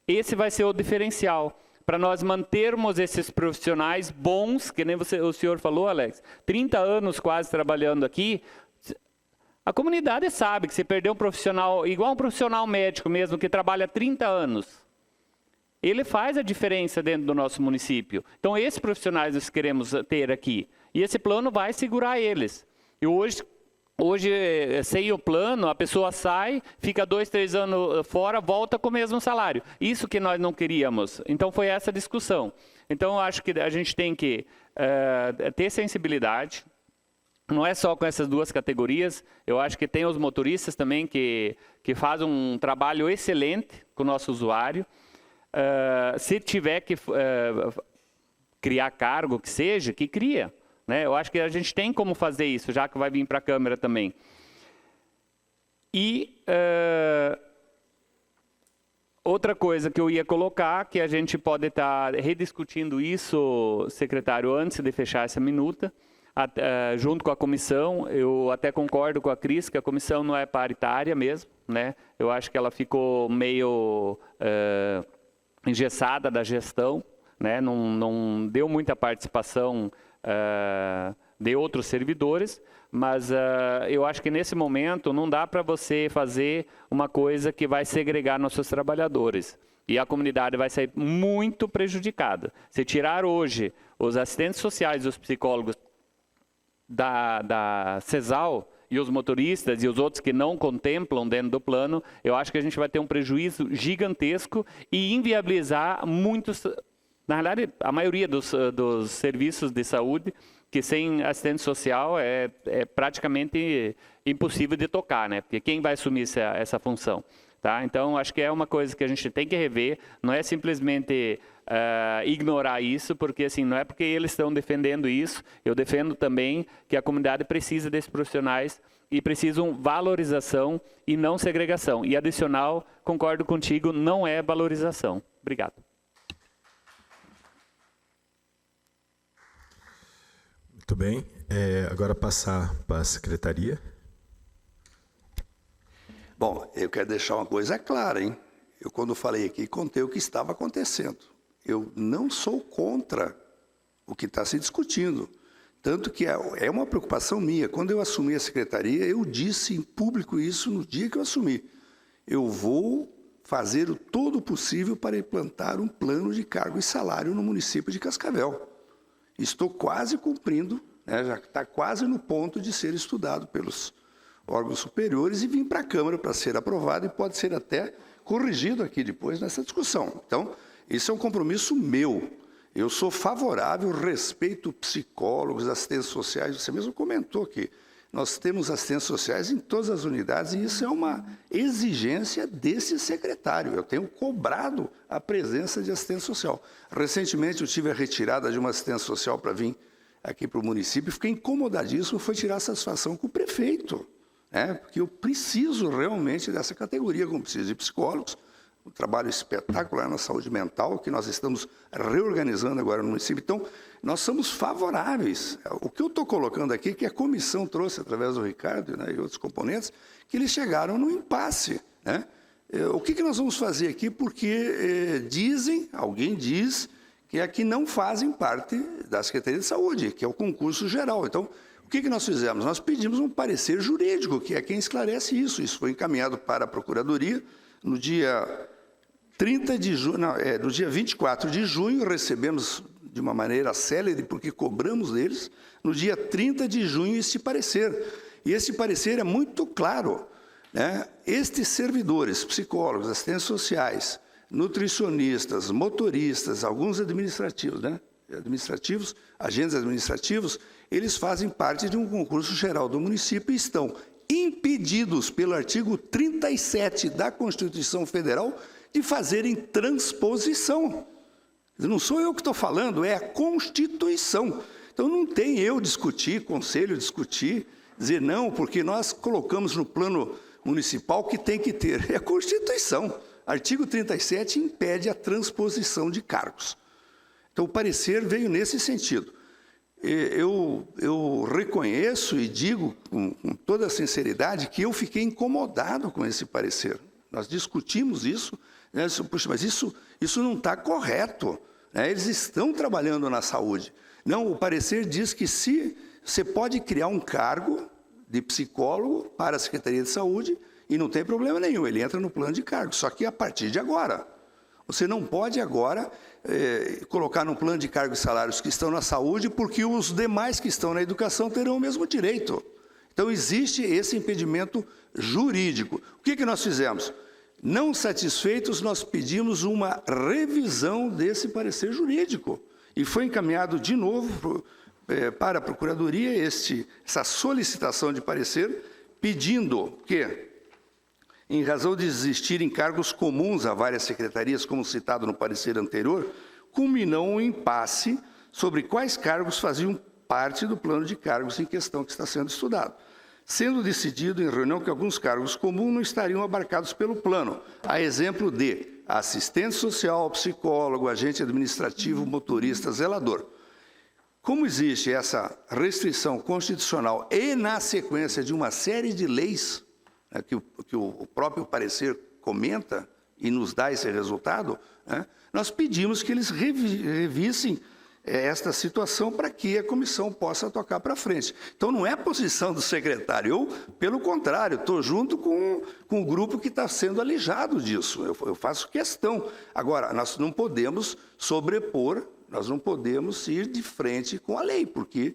Esse vai ser o diferencial, para nós mantermos esses profissionais bons, que nem o senhor falou, Alex, 30 anos quase trabalhando aqui. A comunidade sabe que se perder um profissional, igual um profissional médico mesmo, que trabalha 30 anos, ele faz a diferença dentro do nosso município. Então, esses profissionais nós queremos ter aqui. E esse plano vai segurar eles. E hoje, sem o plano, a pessoa sai, fica 2, 3 anos fora, volta com o mesmo salário. Isso que nós não queríamos. Então, foi essa discussão. Então, eu acho que a gente tem que ter sensibilidade. Não é só com essas duas categorias. Eu acho que tem os motoristas também que fazem um trabalho excelente com o nosso usuário. Se tiver que criar cargo, que seja, que cria. Né? Eu acho que a gente tem como fazer isso, já que vai vir para a Câmara também. E outra coisa que eu ia colocar, que a gente pode estar rediscutindo isso, secretário, antes de fechar essa minuta, junto com a comissão. Eu até concordo com a Cris, que a comissão não é paritária mesmo. Né? Eu acho que ela ficou meio engessada da gestão, né? Não deu muita participação de outros servidores, mas eu acho que nesse momento não dá para você fazer uma coisa que vai segregar nossos trabalhadores. E a comunidade vai sair muito prejudicada. Se tirar hoje os assistentes sociais e os psicólogos da CESAL, e os motoristas e os outros que não contemplam dentro do plano, eu acho que a gente vai ter um prejuízo gigantesco e inviabilizar muitos, na realidade, a maioria dos serviços de saúde, que sem assistente social é praticamente impossível de tocar, né? Porque quem vai assumir essa função? Tá? Então, acho que é uma coisa que a gente tem que rever, não é simplesmente ignorar isso, porque assim, não é porque eles estão defendendo isso, eu defendo também que a comunidade precisa desses profissionais e precisam valorização e não segregação. E adicional, concordo contigo, não é valorização. Obrigado. Muito bem. Agora passar para a secretaria. Bom, eu quero deixar uma coisa clara, hein? Eu, quando falei aqui, contei o que estava acontecendo. Eu não sou contra o que está se discutindo. Tanto que é uma preocupação minha. Quando eu assumi a secretaria, eu disse em público isso no dia que eu assumi. Eu vou fazer todo o possível para implantar um plano de cargo e salário no município de Cascavel. Estou quase cumprindo, né, já está quase no ponto de ser estudado pelos órgãos superiores e vir para a Câmara para ser aprovado e pode ser até corrigido aqui depois nessa discussão. Então, isso é um compromisso meu. Eu sou favorável, respeito psicólogos, assistentes sociais. Você mesmo comentou que nós temos assistentes sociais em todas as unidades e isso é uma exigência desse secretário. Eu tenho cobrado a presença de assistente social. Recentemente eu tive a retirada de uma assistente social para vir aqui para o município e fiquei incomodadíssimo, foi tirar satisfação com o prefeito. Porque eu preciso realmente dessa categoria, como preciso de psicólogos, um trabalho espetacular na saúde mental, que nós estamos reorganizando agora no município. Então, nós somos favoráveis. O que eu estou colocando aqui, que a comissão trouxe através do Ricardo, né, e outros componentes, que eles chegaram no impasse. Né? O que nós vamos fazer aqui? Porque alguém diz, que aqui não fazem parte da Secretaria de Saúde, que é o concurso geral. Então, O que nós fizemos? Nós pedimos um parecer jurídico, que é quem esclarece isso. Isso foi encaminhado para a Procuradoria no dia 30 de junho, no dia 24 de junho, recebemos de uma maneira célere, porque cobramos deles, no dia 30 de junho esse parecer. E esse parecer é muito claro, né? Estes servidores, psicólogos, assistentes sociais, nutricionistas, motoristas, alguns administrativos, né? Agentes administrativos, eles fazem parte de um concurso geral do município e estão impedidos pelo artigo 37 da Constituição Federal de fazerem transposição. Não sou eu que estou falando, é a Constituição. Então não tem eu discutir, conselho discutir, dizer não, porque nós colocamos no plano municipal que tem que ter. É a Constituição. Artigo 37 impede a transposição de cargos. Então, o parecer veio nesse sentido. Eu reconheço e digo com toda a sinceridade que eu fiquei incomodado com esse parecer. Nós discutimos isso, né? Puxa, mas isso não está correto, né? Eles estão trabalhando na saúde. Não, o parecer diz que se você pode criar um cargo de psicólogo para a Secretaria de Saúde e não tem problema nenhum, ele entra no plano de cargo, só que a partir de agora. Você não pode agora colocar no plano de cargos e salários que estão na saúde, porque os demais que estão na educação terão o mesmo direito. Então, existe esse impedimento jurídico. O que nós fizemos? Não satisfeitos, nós pedimos uma revisão desse parecer jurídico. E foi encaminhado de novo para a Procuradoria essa solicitação de parecer, pedindo que, em razão de existirem cargos comuns a várias secretarias, como citado no parecer anterior, culminou um impasse sobre quais cargos faziam parte do plano de cargos em questão que está sendo estudado, sendo decidido em reunião que alguns cargos comuns não estariam abarcados pelo plano, a exemplo de assistente social, psicólogo, agente administrativo, motorista, zelador. Como existe essa restrição constitucional e na sequência de uma série de leis, que o próprio parecer comenta e nos dá esse resultado, né? Nós pedimos que eles revissem esta situação para que a comissão possa tocar para frente. Então, não é a posição do secretário, eu, pelo contrário, estou junto com o grupo que está sendo alijado disso, eu faço questão. Agora, nós não podemos sobrepor, nós não podemos ir de frente com a lei, porque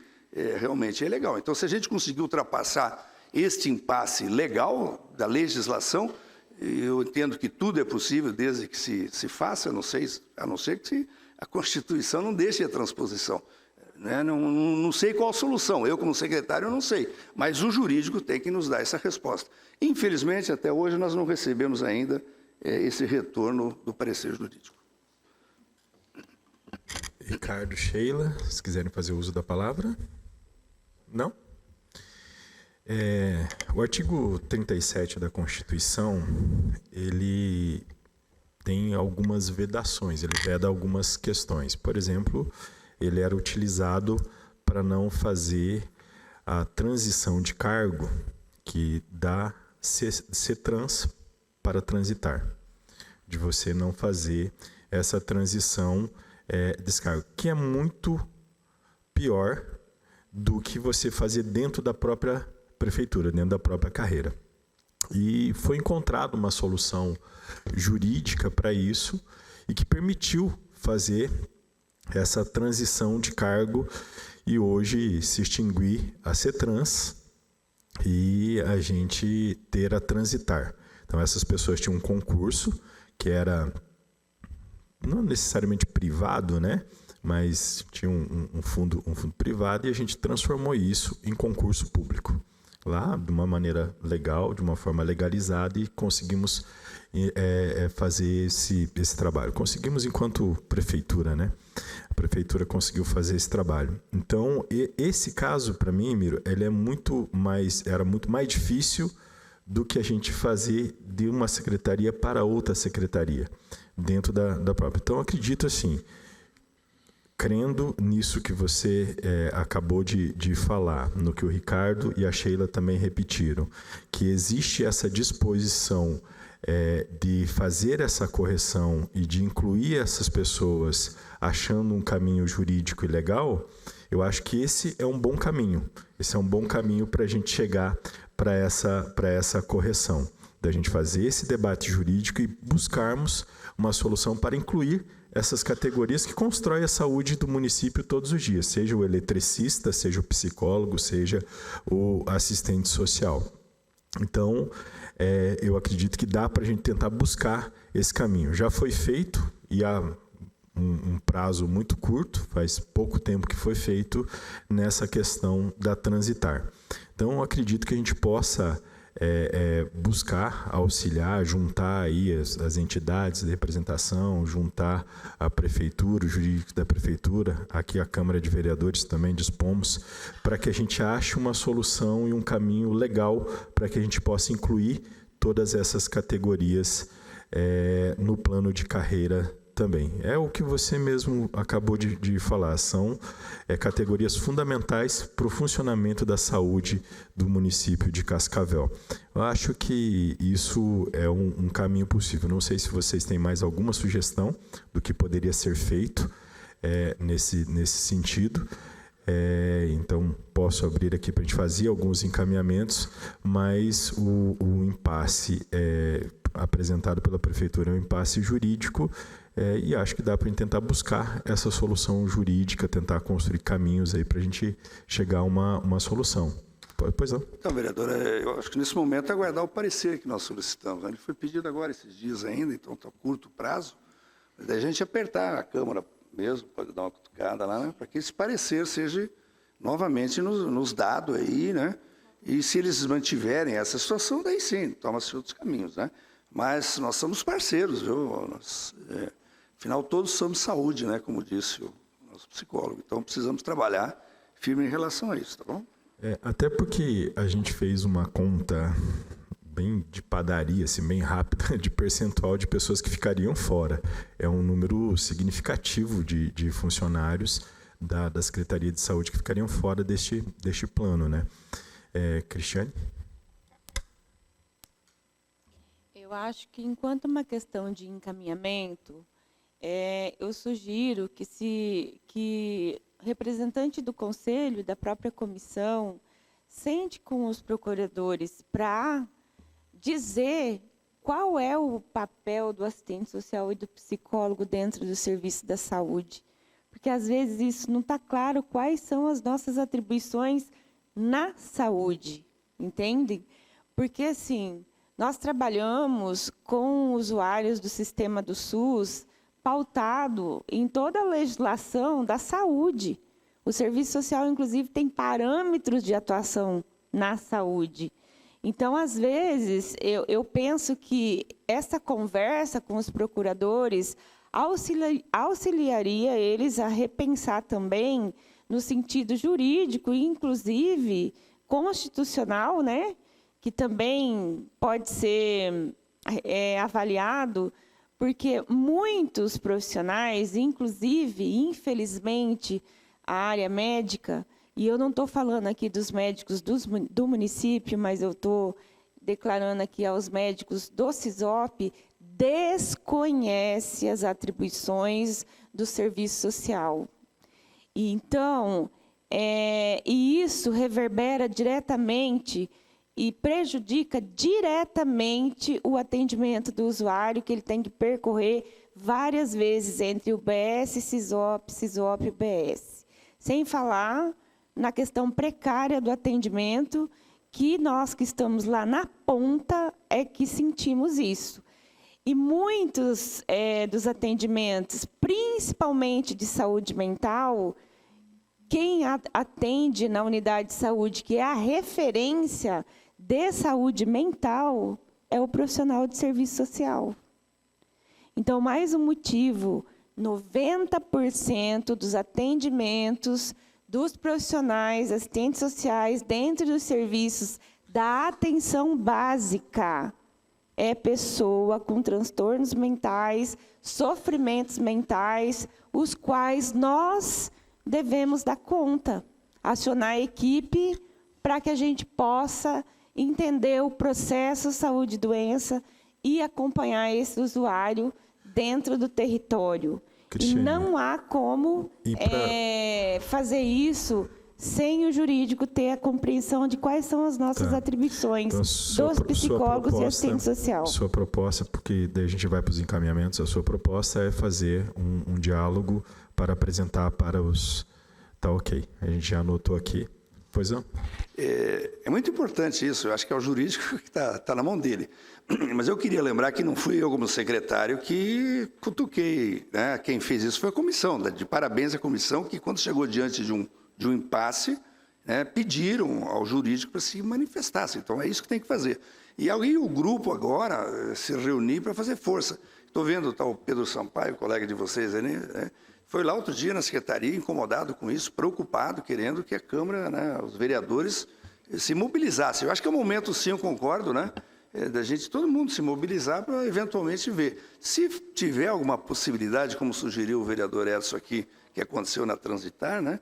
realmente é ilegal. Então, se a gente conseguir ultrapassar este impasse legal da legislação, eu entendo que tudo é possível desde que se faça, a não ser que a Constituição não deixe a transposição. Né? Não sei qual a solução, eu como secretário não sei, mas o jurídico tem que nos dar essa resposta. Infelizmente, até hoje, nós não recebemos ainda esse retorno do parecer jurídico. Ricardo, Sheila, se quiserem fazer uso da palavra. Não? O artigo 37 da Constituição, ele tem algumas vedações, ele veda algumas questões. Por exemplo, ele era utilizado para não fazer a transição de cargo que dá CETRANS para transitar, de você não fazer essa transição desse cargo, que é muito pior do que você fazer dentro da própria prefeitura, dentro da própria carreira. E foi encontrada uma solução jurídica para isso e que permitiu fazer essa transição de cargo e hoje se extinguir a CETRANS e a gente ter a transitar. Então, essas pessoas tinham um concurso que era não necessariamente privado, né? Mas tinha um fundo privado e a gente transformou isso em concurso público. Lá, de uma maneira legal, de uma forma legalizada, e conseguimos fazer esse trabalho. Conseguimos enquanto prefeitura, né? A prefeitura conseguiu fazer esse trabalho. Então, esse caso, para mim, Miro, ele era muito mais difícil do que a gente fazer de uma secretaria para outra secretaria, dentro da própria. Então, acredito assim, crendo nisso que você acabou de falar, no que o Ricardo e a Sheila também repetiram, que existe essa disposição de fazer essa correção e de incluir essas pessoas achando um caminho jurídico e legal, eu acho que esse é um bom caminho. Esse é um bom caminho para a gente chegar para essa correção, da gente fazer esse debate jurídico e buscarmos uma solução para incluir essas categorias que constroem a saúde do município todos os dias, seja o eletricista, seja o psicólogo, seja o assistente social. Então, eu acredito que dá para a gente tentar buscar esse caminho. Já foi feito e há um prazo muito curto, faz pouco tempo que foi feito nessa questão da transitar. Então, eu acredito que a gente possa buscar auxiliar, juntar aí as entidades de representação, juntar a prefeitura, o jurídico da prefeitura, aqui a Câmara de Vereadores também dispomos, para que a gente ache uma solução e um caminho legal para que a gente possa incluir todas essas categorias no plano de carreira também. É o que você mesmo acabou de falar, são categorias fundamentais para o funcionamento da saúde do município de Cascavel. Eu acho que isso é um caminho possível. Não sei se vocês têm mais alguma sugestão do que poderia ser feito nesse sentido. Então, posso abrir aqui para a gente fazer alguns encaminhamentos, mas o impasse apresentado pela Prefeitura é um impasse jurídico, e acho que dá para a gente tentar buscar essa solução jurídica, tentar construir caminhos aí para a gente chegar a uma solução. Pois não. Então, vereadora, eu acho que nesse momento é aguardar o parecer que nós solicitamos. Ele foi pedido agora esses dias ainda, então está curto prazo. Mas daí a gente apertar a Câmara mesmo, pode dar uma cutucada lá, né, para que esse parecer seja novamente nos dado aí, né? E se eles mantiverem essa situação, daí sim, toma-se outros caminhos, né? Mas nós somos parceiros, viu? Afinal, todos somos saúde, né? Como disse o nosso psicólogo. Então, precisamos trabalhar firme em relação a isso, tá bom? Até porque a gente fez uma conta bem de padaria, assim, bem rápida, de percentual de pessoas que ficariam fora. É um número significativo de funcionários da Secretaria de Saúde que ficariam fora deste plano, né? Cristiane? Eu acho que, enquanto uma questão de encaminhamento, eu sugiro que representante do Conselho e da própria comissão sente com os procuradores para dizer qual é o papel do assistente social e do psicólogo dentro do serviço da saúde. Porque, às vezes, isso não está claro quais são as nossas atribuições na saúde, entende? Porque, assim, nós trabalhamos com usuários do sistema do SUS pautado em toda a legislação da saúde. O serviço social, inclusive, tem parâmetros de atuação na saúde. Então, às vezes, eu penso que essa conversa com os procuradores auxiliaria eles a repensar também no sentido jurídico e, inclusive, constitucional, né? Que também pode ser avaliado, porque muitos profissionais, inclusive, infelizmente, a área médica, e eu não estou falando aqui dos médicos do município, mas eu estou declarando aqui aos médicos do CISOP, desconhece as atribuições do serviço social. E, então, e isso reverbera diretamente e prejudica diretamente o atendimento do usuário, que ele tem que percorrer várias vezes entre o UBS, CISOP, CISOP e UBS. Sem falar na questão precária do atendimento, que nós que estamos lá na ponta é que sentimos isso. E muitos dos atendimentos, principalmente de saúde mental, quem atende na unidade de saúde, que é a referência de saúde mental, é o profissional de serviço social. Então, mais um motivo, 90% dos atendimentos dos profissionais, assistentes sociais, dentro dos serviços da atenção básica, é pessoa com transtornos mentais, sofrimentos mentais, os quais nós devemos dar conta, acionar a equipe para que a gente possa entender o processo saúde e doença e acompanhar esse usuário dentro do território. Cristiane, e não há como fazer isso sem o jurídico ter a compreensão de quais são as nossas atribuições dos psicólogos e assistente social. Sua proposta, porque daí a gente vai para os encaminhamentos, a sua proposta é fazer um diálogo para apresentar para os... Tá ok, a gente já anotou aqui. Pois não? É muito importante isso, eu acho que é o jurídico que está na mão dele. Mas eu queria lembrar que não fui eu como secretário que cutuquei, né? Quem fez isso foi a comissão, de parabéns à comissão, que quando chegou diante de um impasse, né, pediram ao jurídico para se manifestasse. Então é isso que tem que fazer. E aí o grupo agora se reunir para fazer força. Estou vendo o Pedro Sampaio, colega de vocês, né? Foi lá outro dia na secretaria, incomodado com isso, preocupado, querendo que a Câmara, né, os vereadores, se mobilizassem. Eu acho que é o momento, sim, eu concordo, né, da gente, todo mundo se mobilizar para eventualmente ver. Se tiver alguma possibilidade, como sugeriu o vereador Edson aqui, que aconteceu na Transitar, né,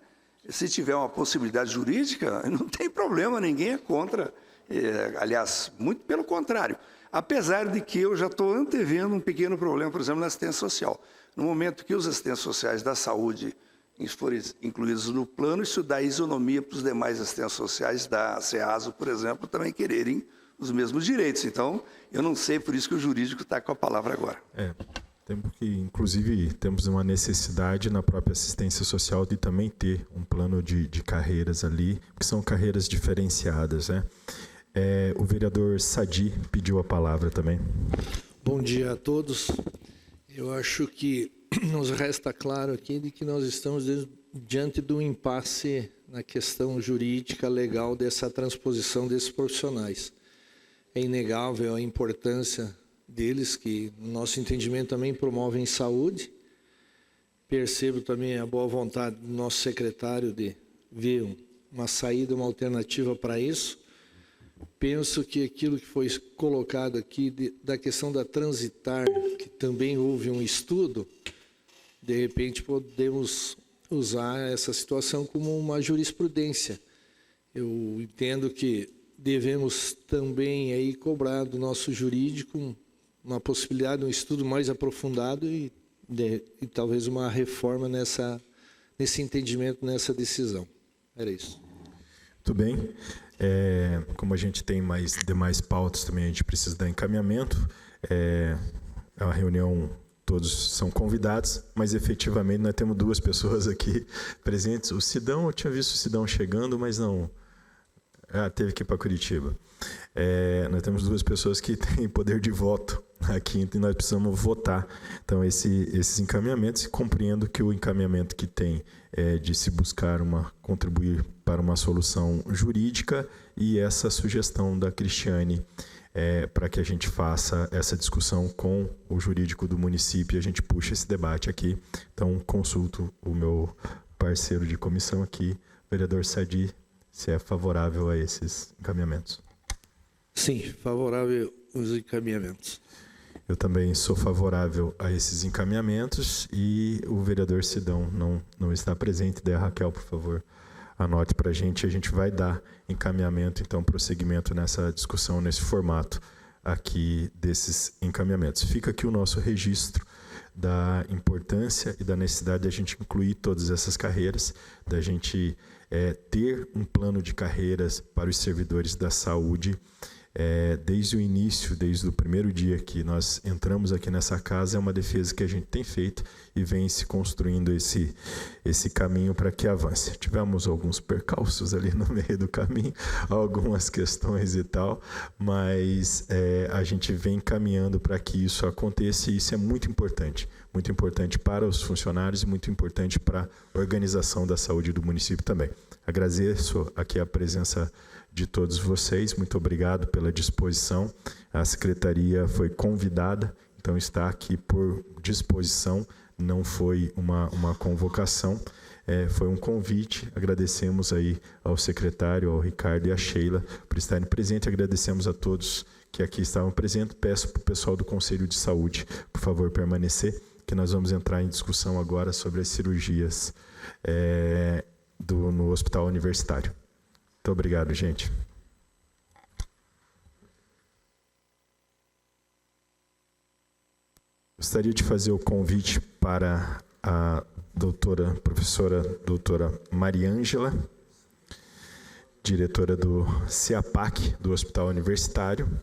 se tiver uma possibilidade jurídica, não tem problema, ninguém é contra. Aliás, muito pelo contrário. Apesar de que eu já estou antevendo um pequeno problema, por exemplo, na assistência social. No momento que os assistentes sociais da saúde forem incluídos no plano, isso dá isonomia para os demais assistentes sociais da CEASO, por exemplo, também quererem os mesmos direitos. Então, eu não sei, por isso que o jurídico está com a palavra agora. Inclusive, temos uma necessidade na própria assistência social de também ter um plano de carreiras ali, que são carreiras diferenciadas, né? O vereador Sadi pediu a palavra também. Bom dia a todos. Eu acho que nos resta claro aqui de que nós estamos diante do impasse na questão jurídica legal dessa transposição desses profissionais. É inegável a importância deles, que no nosso entendimento também promovem saúde. Percebo também a boa vontade do nosso secretário de ver uma saída, uma alternativa para isso. Penso que aquilo que foi colocado aqui da questão da Transitar, que também houve um estudo, de repente podemos usar essa situação como uma jurisprudência. Eu entendo que devemos também aí cobrar do nosso jurídico uma possibilidade, um estudo mais aprofundado e talvez uma reforma nesse entendimento, nessa decisão. Era isso. Muito bem. Como a gente tem demais pautas também, a gente precisa dar encaminhamento. A reunião, todos são convidados, mas efetivamente nós temos 2 pessoas aqui presentes. O Sidão, eu tinha visto o Sidão chegando, mas não... teve que ir para Curitiba. Nós temos 2 pessoas que têm poder de voto aqui, e nós precisamos votar. Então, esses encaminhamentos, compreendo que o encaminhamento que tem de se buscar contribuir para uma solução jurídica e essa sugestão da Cristiane para que a gente faça essa discussão com o jurídico do município e a gente puxa esse debate aqui. Então, consulto o meu parceiro de comissão aqui, vereador Sadi, se é favorável a esses encaminhamentos. Sim, favorável aos encaminhamentos. Eu também sou favorável a esses encaminhamentos e o vereador Sidão não está presente. Daí a Raquel, por favor, anote para a gente vai dar encaminhamento, então, prosseguimento nessa discussão, nesse formato aqui desses encaminhamentos. Fica aqui o nosso registro da importância e da necessidade de a gente incluir todas essas carreiras, da gente ter um plano de carreiras para os servidores da saúde. Desde o início, desde o primeiro dia que nós entramos aqui nessa casa, é uma defesa que a gente tem feito e vem se construindo esse caminho para que avance. Tivemos alguns percalços ali no meio do caminho, algumas questões e tal, mas a gente vem caminhando para que isso aconteça e isso é muito importante para os funcionários e muito importante para a organização da saúde do município também. Agradeço aqui a presença de todos vocês, muito obrigado pela disposição. A secretaria foi convidada, então está aqui por disposição, não foi uma convocação, foi um convite. Agradecemos aí ao secretário, ao Ricardo e à Sheila por estarem presentes, agradecemos a todos que aqui estavam presentes. Peço para o pessoal do Conselho de Saúde, por favor, permanecer, que nós vamos entrar em discussão agora sobre as cirurgias no Hospital Universitário. Muito obrigado, gente. Gostaria de fazer o convite para a professora doutora Mariângela, diretora do CEAPAC, do Hospital Universitário,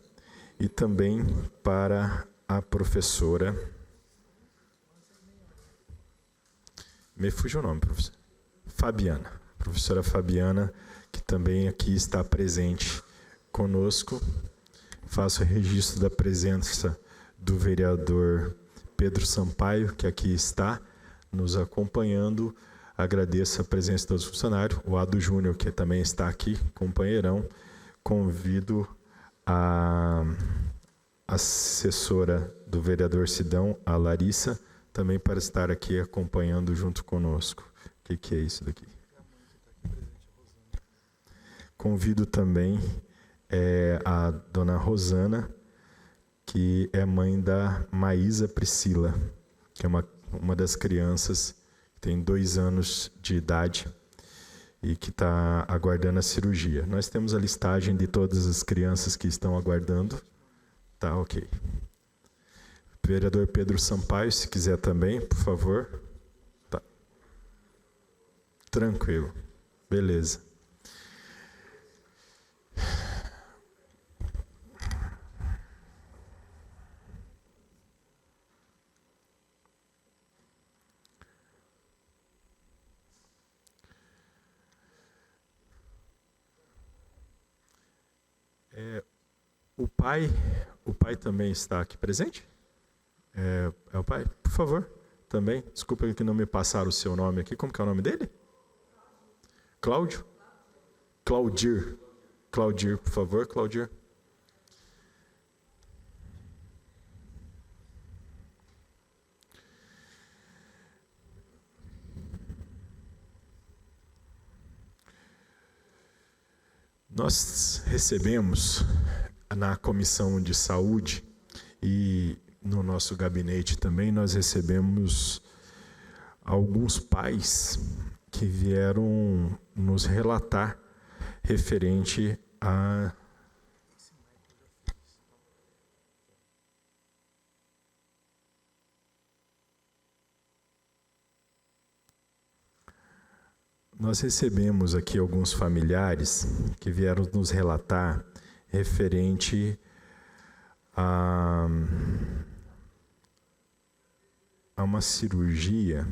e também para a professora... Me fugiu o nome, professor. Fabiana. Professora Fabiana, que também aqui está presente conosco. Faço registro da presença do vereador Pedro Sampaio, que aqui está nos acompanhando. Agradeço a presença dos funcionários. O Ado Júnior, que também está aqui, companheirão. Convido a assessora do vereador Sidão, a Larissa, também para estar aqui acompanhando junto conosco. O que é isso daqui? Convido também a dona Rosana, que é mãe da Maísa Priscila, que é uma das crianças que tem 2 anos de idade e que está aguardando a cirurgia. Nós temos a listagem de todas as crianças que estão aguardando. Tá, ok. Vereador Pedro Sampaio, se quiser também, por favor. Tá. Tranquilo. Beleza. O pai também está aqui presente? É o pai? Por favor, também. Desculpa que não me passaram o seu nome aqui. Como que é o nome dele? Cláudio? Claudir. Claudir, por favor, Claudir. Nós recebemos na Comissão de Saúde e no nosso gabinete também, nós recebemos alguns pais que vieram nos relatar referente a... Nós recebemos aqui alguns familiares que vieram nos relatar referente a uma cirurgia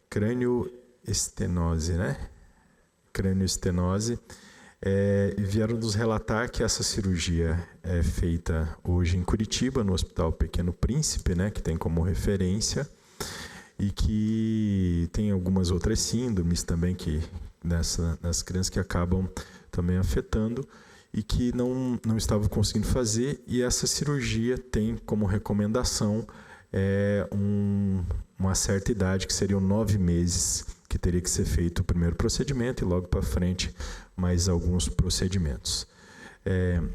crânioestenose, né? Crânioestenose. Vieram nos relatar que essa cirurgia é feita hoje em Curitiba, no Hospital Pequeno Príncipe, né? Que tem como referência, e que tem algumas outras síndromes também que nas crianças que acabam também afetando e que não estavam conseguindo fazer, e essa cirurgia tem como recomendação uma certa idade, que seriam 9 meses, que teria que ser feito o primeiro procedimento e logo para frente mais alguns procedimentos.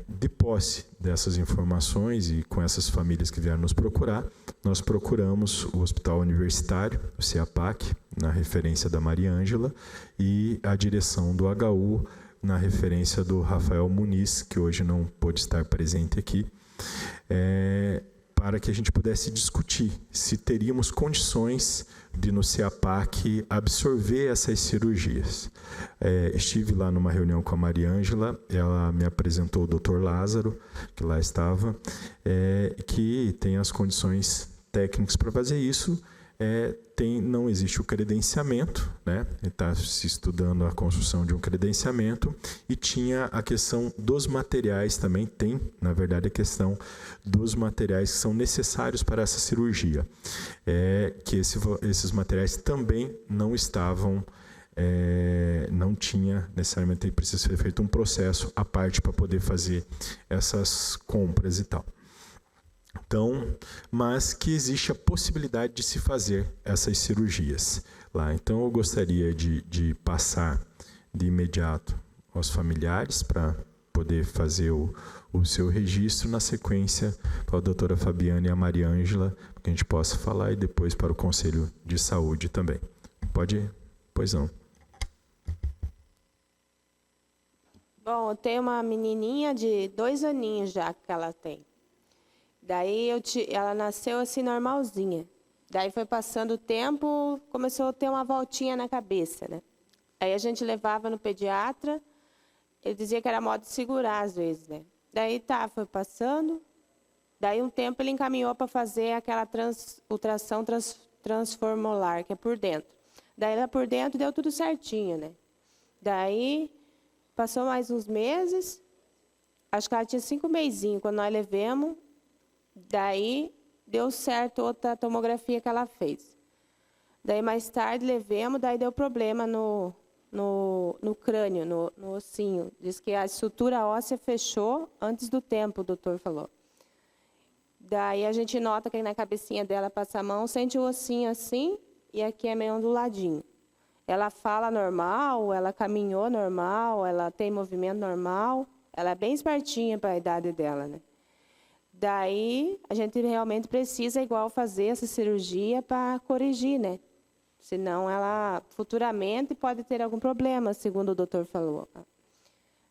De posse dessas informações e com essas famílias que vieram nos procurar, nós procuramos o Hospital Universitário, o CEAPAC, na referência da Mariângela, e a direção do HU, na referência do Rafael Muniz, que hoje não pôde estar presente aqui, para que a gente pudesse discutir se teríamos condições de no CEAPAC absorver essas cirurgias. Estive lá numa reunião com a Mariângela, ela me apresentou o Dr. Lázaro, que lá estava, que tem as condições técnicas para fazer isso. Não existe o credenciamento, né? Está se estudando a construção de um credenciamento, e tinha a questão dos materiais também, tem, na verdade, a questão dos materiais que são necessários para essa cirurgia, que esses materiais também não estavam, não tinha necessariamente, precisa ser feito um processo à parte para poder fazer essas compras e tal. Então, mas que existe a possibilidade de se fazer essas cirurgias lá. Então, eu gostaria de passar de imediato aos familiares para poder fazer o seu registro, na sequência para a doutora Fabiana e a Mariângela, para que a gente possa falar, e depois para o Conselho de Saúde também. Pode ir? Pois não. Bom, eu tenho uma menininha de 2 aninhos já que ela tem. Daí ela nasceu assim normalzinha. Daí foi passando o tempo, começou a ter uma voltinha na cabeça, né? Aí a gente levava no pediatra, ele dizia que era modo de segurar às vezes, né? Daí foi passando. Daí um tempo ele encaminhou para fazer aquela ultrassom transformolar, que é por dentro. Daí lá por dentro deu tudo certinho, né? Daí passou mais uns meses, acho que ela tinha 5 mesinhos quando nós levamos. Daí deu certo outra tomografia que ela fez. Daí mais tarde levemos, daí deu problema no crânio, no ossinho. Diz que a estrutura óssea fechou antes do tempo, o doutor falou. Daí a gente nota que na cabecinha dela passa a mão, sente o ossinho assim, e aqui é meio onduladinho. Ela fala normal, ela caminhou normal, ela tem movimento normal. Ela é bem espertinha para a idade dela, né? Daí a gente realmente precisa igual fazer essa cirurgia para corrigir, né? Senão ela futuramente pode ter algum problema, segundo o doutor falou.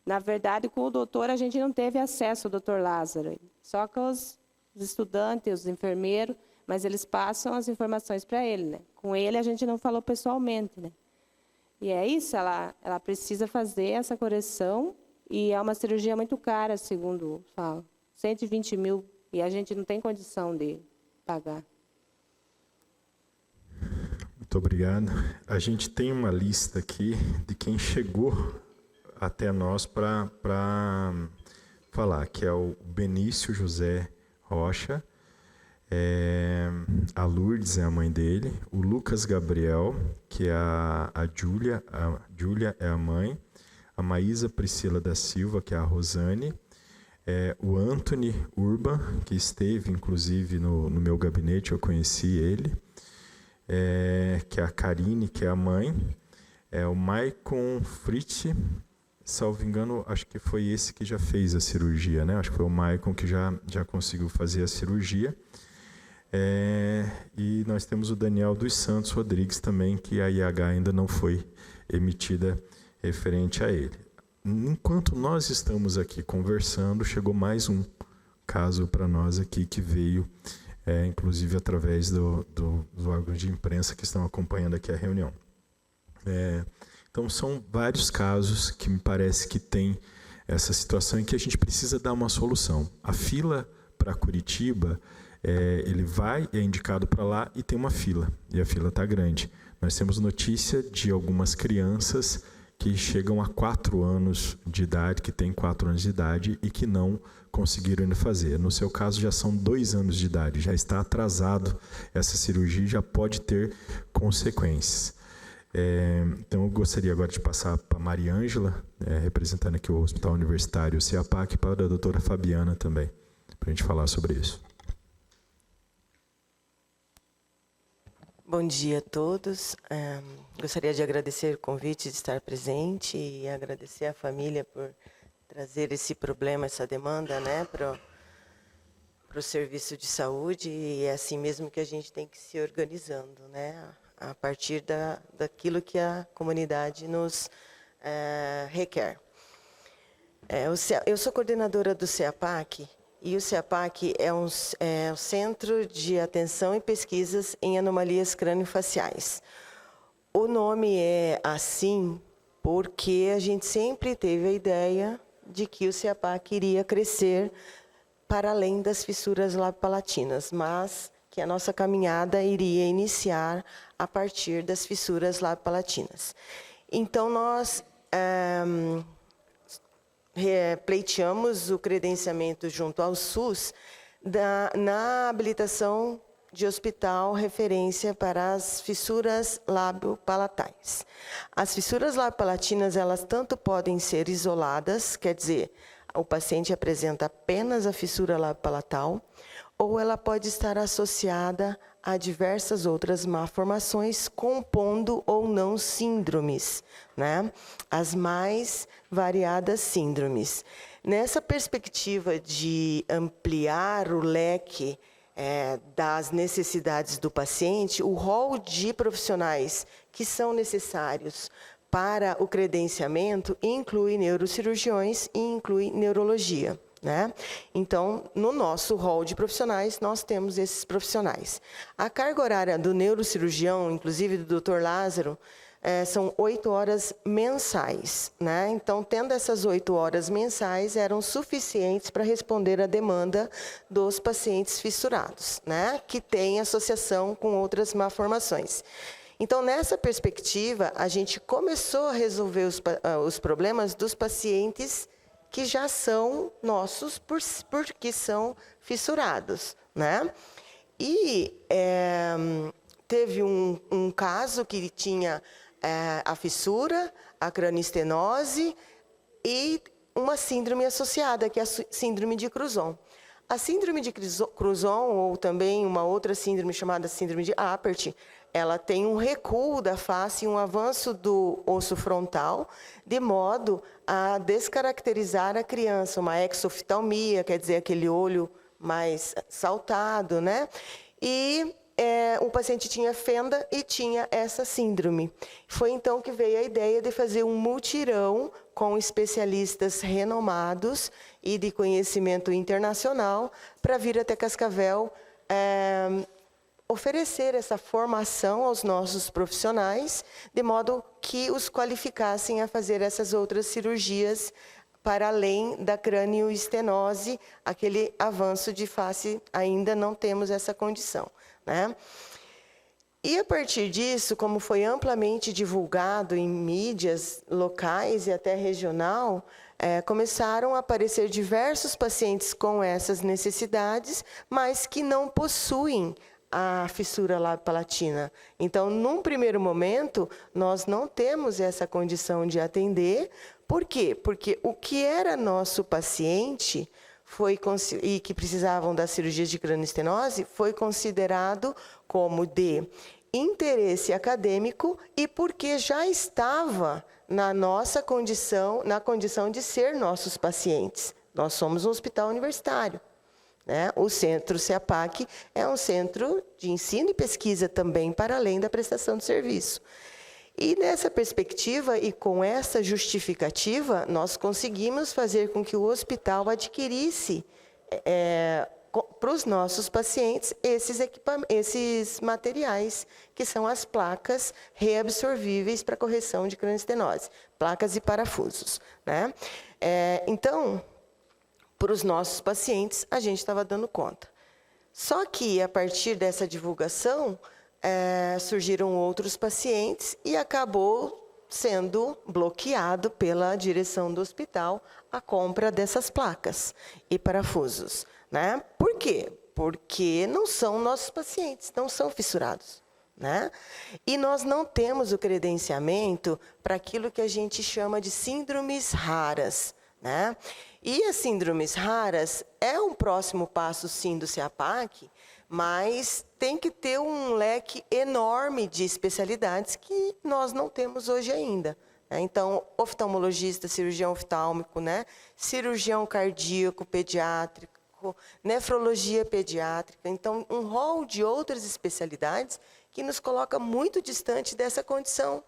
Na verdade, com o doutor a gente não teve acesso ao doutor Lázaro, só com os estudantes, os enfermeiros, mas eles passam as informações para ele, né? Com ele a gente não falou pessoalmente, né? E é isso, ela precisa fazer essa correção e é uma cirurgia muito cara, segundo falam. 120 mil, e a gente não tem condição de pagar. Muito obrigado. A gente tem uma lista aqui de quem chegou até nós para falar, que é o Benício José Rocha, a Lourdes é a mãe dele, o Lucas Gabriel, que é a Júlia é a mãe, a Maísa Priscila da Silva, que é a Rosane, o Anthony Urban, que esteve inclusive no meu gabinete, eu conheci ele, que é a Karine, que é a mãe, o Maicon Fritz, salvo engano, acho que foi esse que já fez a cirurgia, né? Acho que foi o Maicon que já conseguiu fazer a cirurgia. E nós temos o Daniel dos Santos Rodrigues também, que a IH ainda não foi emitida referente a ele. Enquanto nós estamos aqui conversando, chegou mais um caso para nós aqui que veio, inclusive através dos órgãos de imprensa que estão acompanhando aqui a reunião. Então são vários casos que me parece que tem essa situação em que a gente precisa dar uma solução. A fila para Curitiba, ele é indicado para lá e tem uma fila, e a fila está grande. Nós temos notícia de algumas crianças que chegam a 4 anos de idade, que têm 4 anos de idade e que não conseguiram ainda fazer. No seu caso, já são 2 anos de idade, já está atrasado essa cirurgia e já pode ter consequências. Então, eu gostaria agora de passar para a Maria Ângela, representando aqui o Hospital Universitário CEAPAC, e para a doutora Fabiana também, para a gente falar sobre isso. Bom dia a todos. Gostaria de agradecer o convite de estar presente e agradecer à família por trazer esse problema, essa demanda, né, para o serviço de saúde, e é assim mesmo que a gente tem que se organizando, né, a partir daquilo que a comunidade nos requer. Eu sou coordenadora do CEAPAC, e o CEAPAC é o Centro de Atenção e Pesquisas em Anomalias Crâniofaciais. O nome é assim porque a gente sempre teve a ideia de que o CEAPAC iria crescer para além das fissuras labopalatinas, mas que a nossa caminhada iria iniciar a partir das fissuras labopalatinas. Então, nós pleiteamos o credenciamento junto ao SUS na habilitação de hospital referência para as fissuras labiopalatais. As fissuras labiopalatinas, elas tanto podem ser isoladas, quer dizer, o paciente apresenta apenas a fissura labiopalatal, ou ela pode estar associada a diversas outras malformações, compondo ou não síndromes, né? As mais variadas síndromes. Nessa perspectiva de ampliar o leque das necessidades do paciente, o rol de profissionais que são necessários para o credenciamento inclui neurocirurgiões e inclui neurologia, né? Então, no nosso rol de profissionais, nós temos esses profissionais. A carga horária do neurocirurgião, inclusive do Dr. Lázaro, são 8 horas mensais, né? Então, tendo essas 8 horas mensais, eram suficientes para responder à demanda dos pacientes fissurados, né? Que têm associação com outras malformações. Então, nessa perspectiva, a gente começou a resolver os problemas dos pacientes que já são nossos porque são fissurados, né? E teve um caso que tinha a fissura, a cranioestenose e uma síndrome associada, que é a síndrome de Cruzon. A síndrome de Cruzon, ou também uma outra síndrome chamada síndrome de Apert, ela tem um recuo da face e um avanço do osso frontal, de modo a descaracterizar a criança, uma exoftalmia, quer dizer, aquele olho mais saltado, né? E o paciente tinha fenda e tinha essa síndrome. Foi então que veio a ideia de fazer um mutirão com especialistas renomados e de conhecimento internacional para vir até Cascavel oferecer essa formação aos nossos profissionais, de modo que os qualificassem a fazer essas outras cirurgias para além da cranioestenose, aquele avanço de face, ainda não temos essa condição, né? E a partir disso, como foi amplamente divulgado em mídias locais e até regional, começaram a aparecer diversos pacientes com essas necessidades, mas que não possuem a fissura lábio-palatina. Então, num primeiro momento, nós não temos essa condição de atender. Por quê? Porque o que era nosso paciente e que precisavam das cirurgias de cranioestenose foi considerado como de interesse acadêmico e porque já estava na nossa condição, na condição de ser nossos pacientes. Nós somos um hospital universitário, né? O Centro CEAPAC é um centro de ensino e pesquisa também, para além da prestação de serviço. E nessa perspectiva e com essa justificativa, nós conseguimos fazer com que o hospital adquirisse para os nossos pacientes esses materiais, que são as placas reabsorvíveis para correção de cranioestenose, placas e parafusos, né? Então, para os nossos pacientes, a gente estava dando conta. Só que, a partir dessa divulgação, surgiram outros pacientes e acabou sendo bloqueado pela direção do hospital a compra dessas placas e parafusos, né? Por quê? Porque não são nossos pacientes, não são fissurados, né? E nós não temos o credenciamento para aquilo que a gente chama de síndromes raras, né? E as síndromes raras é um próximo passo, sim, do CEAPAC, mas tem que ter um leque enorme de especialidades que nós não temos hoje ainda. Então, oftalmologista, cirurgião oftálmico, né? Cirurgião cardíaco, pediátrico, nefrologia pediátrica. Então, um rol de outras especialidades que nos coloca muito distante dessa condição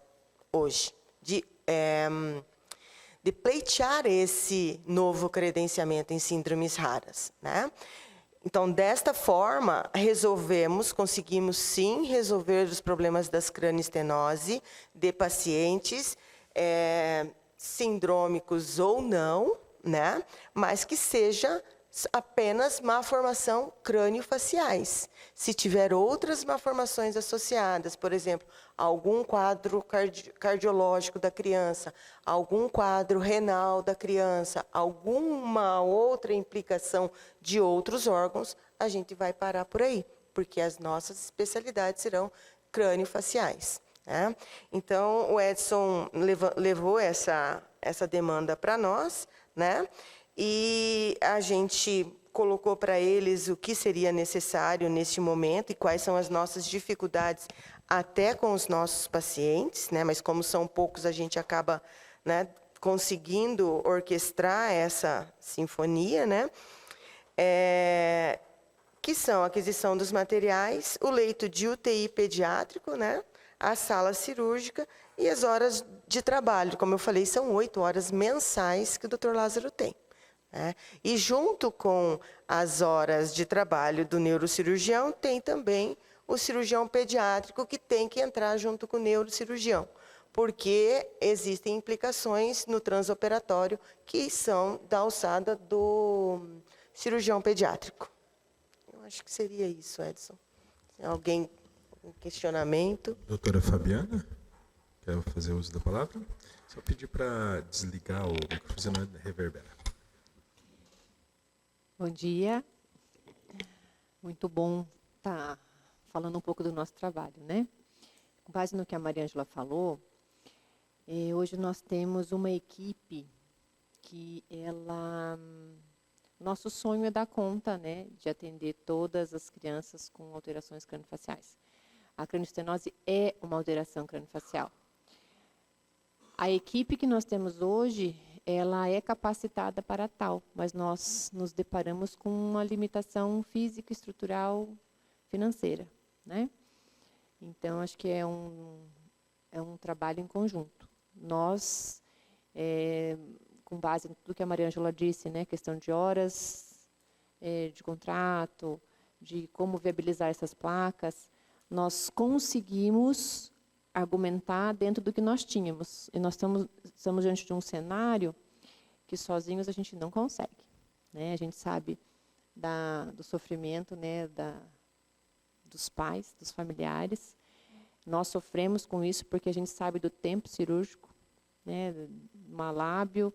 hoje, de pleitear esse novo credenciamento em síndromes raras, né? Então, desta forma, conseguimos sim resolver os problemas das cranioestenose de pacientes sindrômicos ou não, né? Mas que seja apenas malformação crânio-faciais. Se tiver outras malformações associadas, por exemplo, algum quadro cardiológico da criança, algum quadro renal da criança, alguma outra implicação de outros órgãos, a gente vai parar por aí, porque as nossas especialidades serão crânio-faciais, né? Então, o Edson levou essa demanda para nós, né? E a gente colocou para eles o que seria necessário neste momento e quais são as nossas dificuldades até com os nossos pacientes, né? Mas como são poucos, a gente acaba, né, conseguindo orquestrar essa sinfonia, né? Que são a aquisição dos materiais, o leito de UTI pediátrico, né? A sala cirúrgica e as horas de trabalho. Como eu falei, são 8 horas mensais que o Dr. Lázaro tem. né? E junto com as horas de trabalho do neurocirurgião, tem também o cirurgião pediátrico que tem que entrar junto com o neurocirurgião, porque existem implicações no transoperatório que são da alçada do cirurgião pediátrico. Eu acho que seria isso, Edson. Alguém com questionamento? Doutora Fabiana, quer fazer uso da palavra? Só pedir para desligar o microfone, senão reverbera. Bom dia. Muito bom estar falando um pouco do nosso trabalho, né? Com base no que a Maria Ângela falou, hoje nós temos uma equipe que nosso sonho é dar conta, né, de atender todas as crianças com alterações craniofaciais. A cranioestenose é uma alteração craniofacial. A equipe que nós temos hoje, ela é capacitada para tal, mas nós nos deparamos com uma limitação física, estrutural, financeira, né? Então, acho que é um trabalho em conjunto. Nós, com base em tudo que a Maria Ângela disse, né, questão de horas de contrato, de como viabilizar essas placas, nós conseguimos argumentar dentro do que nós tínhamos. E nós estamos diante de um cenário que sozinhos a gente não consegue, né? A gente sabe do sofrimento, né, dos pais, dos familiares. Nós sofremos com isso porque a gente sabe do tempo cirúrgico, né, uma lábio,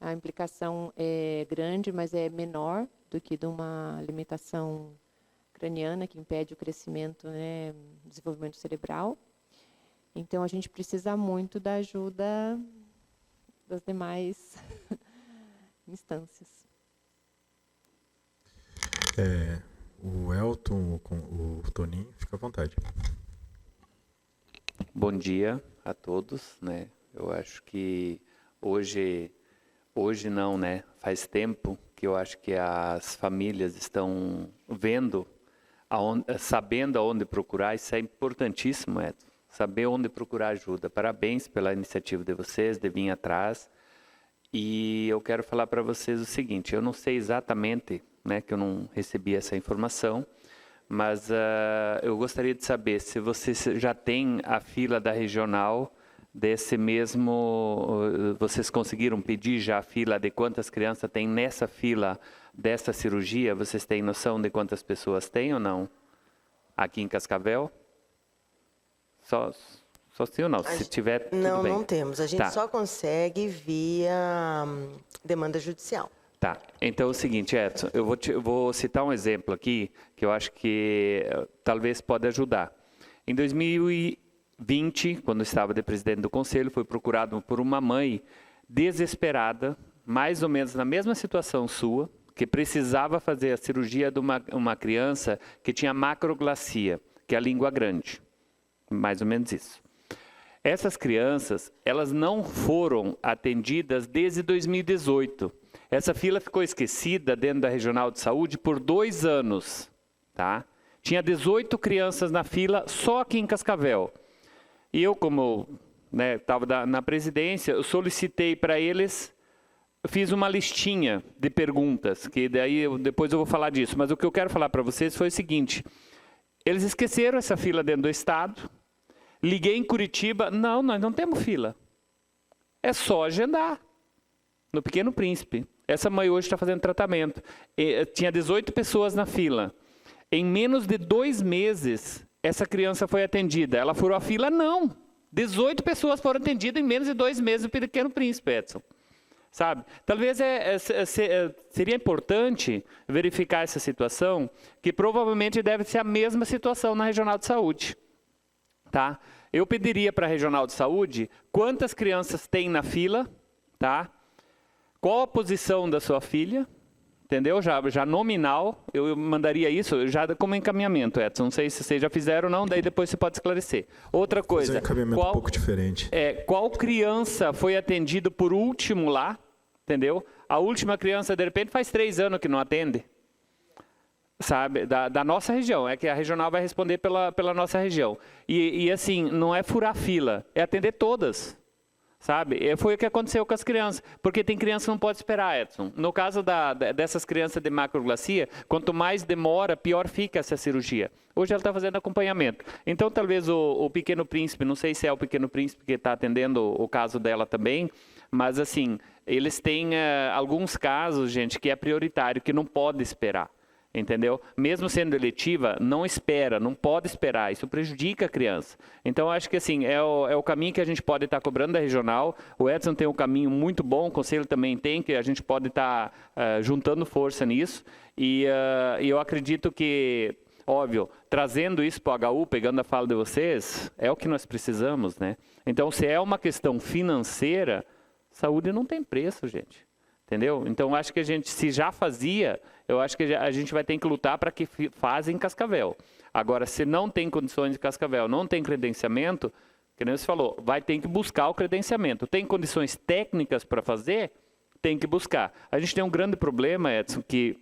a implicação é grande, mas é menor do que de uma limitação craniana que impede o crescimento, né, o desenvolvimento cerebral. Então, a gente precisa muito da ajuda das demais instâncias. O Elton, o Toninho, fica à vontade. Bom dia a todos, né? Eu acho que hoje não, né? Faz tempo que eu acho que as famílias estão vendo, sabendo aonde procurar. Isso é importantíssimo, Edson. Saber onde procurar ajuda. Parabéns pela iniciativa de vocês, de vir atrás. E eu quero falar para vocês o seguinte, eu não sei exatamente, né, que eu não recebi essa informação, mas eu gostaria de saber se vocês já têm a fila da regional desse mesmo, vocês conseguiram pedir já a fila de quantas crianças tem nessa fila dessa cirurgia? Vocês têm noção de quantas pessoas tem ou não? Aqui em Cascavel? Só sim ou não? Se tiver, tudo não, bem. Não temos. A gente só consegue via demanda judicial. Tá. Então é o seguinte, Edson, eu vou citar um exemplo aqui que eu acho que talvez pode ajudar. Em 2020, quando eu estava de presidente do conselho, fui procurado por uma mãe desesperada, mais ou menos na mesma situação sua, que precisava fazer a cirurgia de uma criança que tinha macroglacia, que é a língua grande. Mais ou menos isso. Essas crianças, elas não foram atendidas desde 2018. Essa fila ficou esquecida dentro da Regional de Saúde por 2 anos. Tá? Tinha 18 crianças na fila só aqui em Cascavel. E eu, como estava na presidência, eu solicitei para eles, fiz uma listinha de perguntas, que daí depois eu vou falar disso. Mas o que eu quero falar para vocês foi o seguinte, eles esqueceram essa fila dentro do estado. Liguei em Curitiba, não, nós não temos fila. É só agendar. No Pequeno Príncipe. Essa mãe hoje está fazendo tratamento. Tinha 18 pessoas na fila. Em menos de 2 meses, essa criança foi atendida. Ela furou a fila? Não. 18 pessoas foram atendidas em menos de 2 meses no Pequeno Príncipe, Edson. Sabe? Talvez seria importante verificar essa situação, que provavelmente deve ser a mesma situação na Regional de Saúde. Tá? Eu pediria para a Regional de Saúde quantas crianças tem na fila, tá? Qual a posição da sua filha, entendeu? Já nominal, eu mandaria isso já como encaminhamento, Edson. Não sei se vocês já fizeram ou não, daí depois você pode esclarecer. Outra coisa, fazer um encaminhamento um pouco diferente. Qual criança foi atendida por último lá, entendeu? A última criança, de repente, faz 3 anos que não atende. Sabe, da nossa região, é que a regional vai responder pela nossa região. E assim, não é furar fila, é atender todas. sabe? Foi o que aconteceu com as crianças, porque tem criança que não pode esperar, Edson. No caso dessas crianças de macroglacia, quanto mais demora, pior fica essa cirurgia. Hoje ela está fazendo acompanhamento. Então, talvez o Pequeno Príncipe, não sei se é o Pequeno Príncipe que está atendendo o caso dela também, mas assim, eles têm alguns casos, gente, que é prioritário, que não pode esperar. Entendeu? Mesmo sendo eletiva, não espera, não pode esperar, isso prejudica a criança. Então, acho que assim, é o caminho que a gente pode estar cobrando da regional. O Edson tem um caminho muito bom, o Conselho também tem, que a gente pode estar juntando força nisso. E eu acredito que, óbvio, trazendo isso para o HU, pegando a fala de vocês, é o que nós precisamos, né? Então, se é uma questão financeira, saúde não tem preço, gente. Entendeu? Então, acho que a gente, se já fazia, eu acho que a gente vai ter que lutar para que façam em Cascavel. Agora, se não tem condições de Cascavel, não tem credenciamento, que nem você falou, vai ter que buscar o credenciamento. Tem condições técnicas para fazer? Tem que buscar. A gente tem um grande problema, Edson, que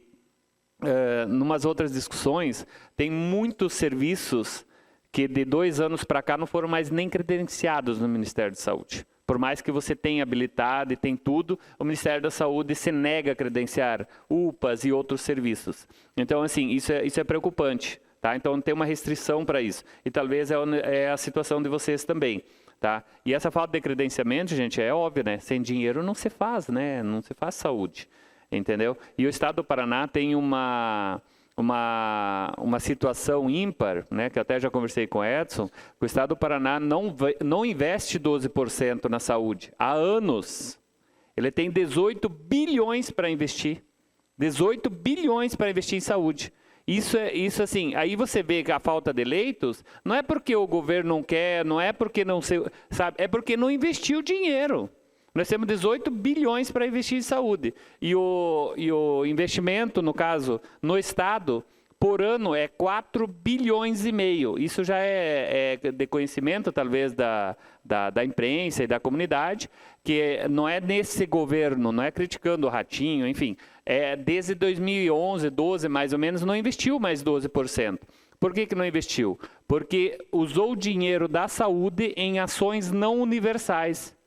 numas outras discussões, tem muitos serviços que de 2 anos para cá não foram mais nem credenciados no Ministério da Saúde. Por mais que você tenha habilitado e tem tudo, o Ministério da Saúde se nega a credenciar UPAs e outros serviços. Então, assim, isso é preocupante, tá? Então, tem uma restrição para isso. E talvez é a situação de vocês também, tá? E essa falta de credenciamento, gente, é óbvio, né? Sem dinheiro não se faz, né? Não se faz saúde, entendeu? E o Estado do Paraná tem uma situação ímpar, né, que eu até já conversei com o Edson, o Estado do Paraná não investe 12% na saúde há anos. Ele tem 18 bilhões para investir. 18 bilhões para investir em saúde. Isso assim, aí você vê que a falta de leitos não é porque o governo não quer, não é porque não sei, sabe, é porque não investiu dinheiro. Nós temos 18 bilhões para investir em saúde. E o investimento, no caso, no Estado, por ano é 4 bilhões e meio. Isso já é de conhecimento, talvez, da imprensa e da comunidade, que não é nesse governo, não é criticando o Ratinho, enfim. Desde 2011, 12, mais ou menos, não investiu mais 12%. Por que não investiu? Porque usou o dinheiro da saúde em ações não universais.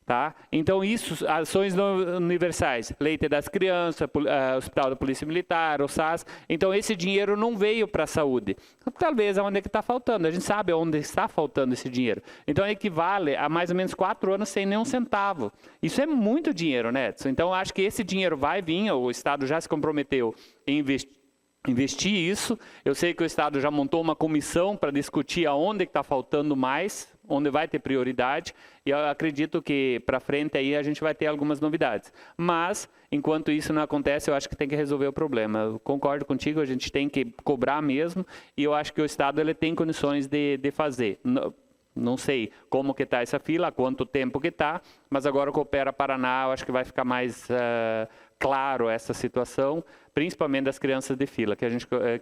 Tá? Então, ações não universais, leite das crianças, Hospital da Polícia Militar, o SAS. Então, esse dinheiro não veio para a saúde. Talvez aonde é que está faltando. A gente sabe onde está faltando esse dinheiro. Então, equivale a mais ou menos 4 anos sem nenhum centavo. Isso é muito dinheiro, né, Edson? Então, acho que esse dinheiro vai vir, o Estado já se comprometeu em investir isso. Eu sei que o Estado já montou uma comissão para discutir aonde está faltando mais, onde vai ter prioridade, e eu acredito que para frente aí a gente vai ter algumas novidades. Mas, enquanto isso não acontece, eu acho que tem que resolver o problema. Eu concordo contigo, a gente tem que cobrar mesmo, e eu acho que o Estado ele tem condições de fazer. Não sei como que está essa fila, há quanto tempo que está, mas agora o Coopera Paraná, eu acho que vai ficar mais claro essa situação, principalmente das crianças de fila,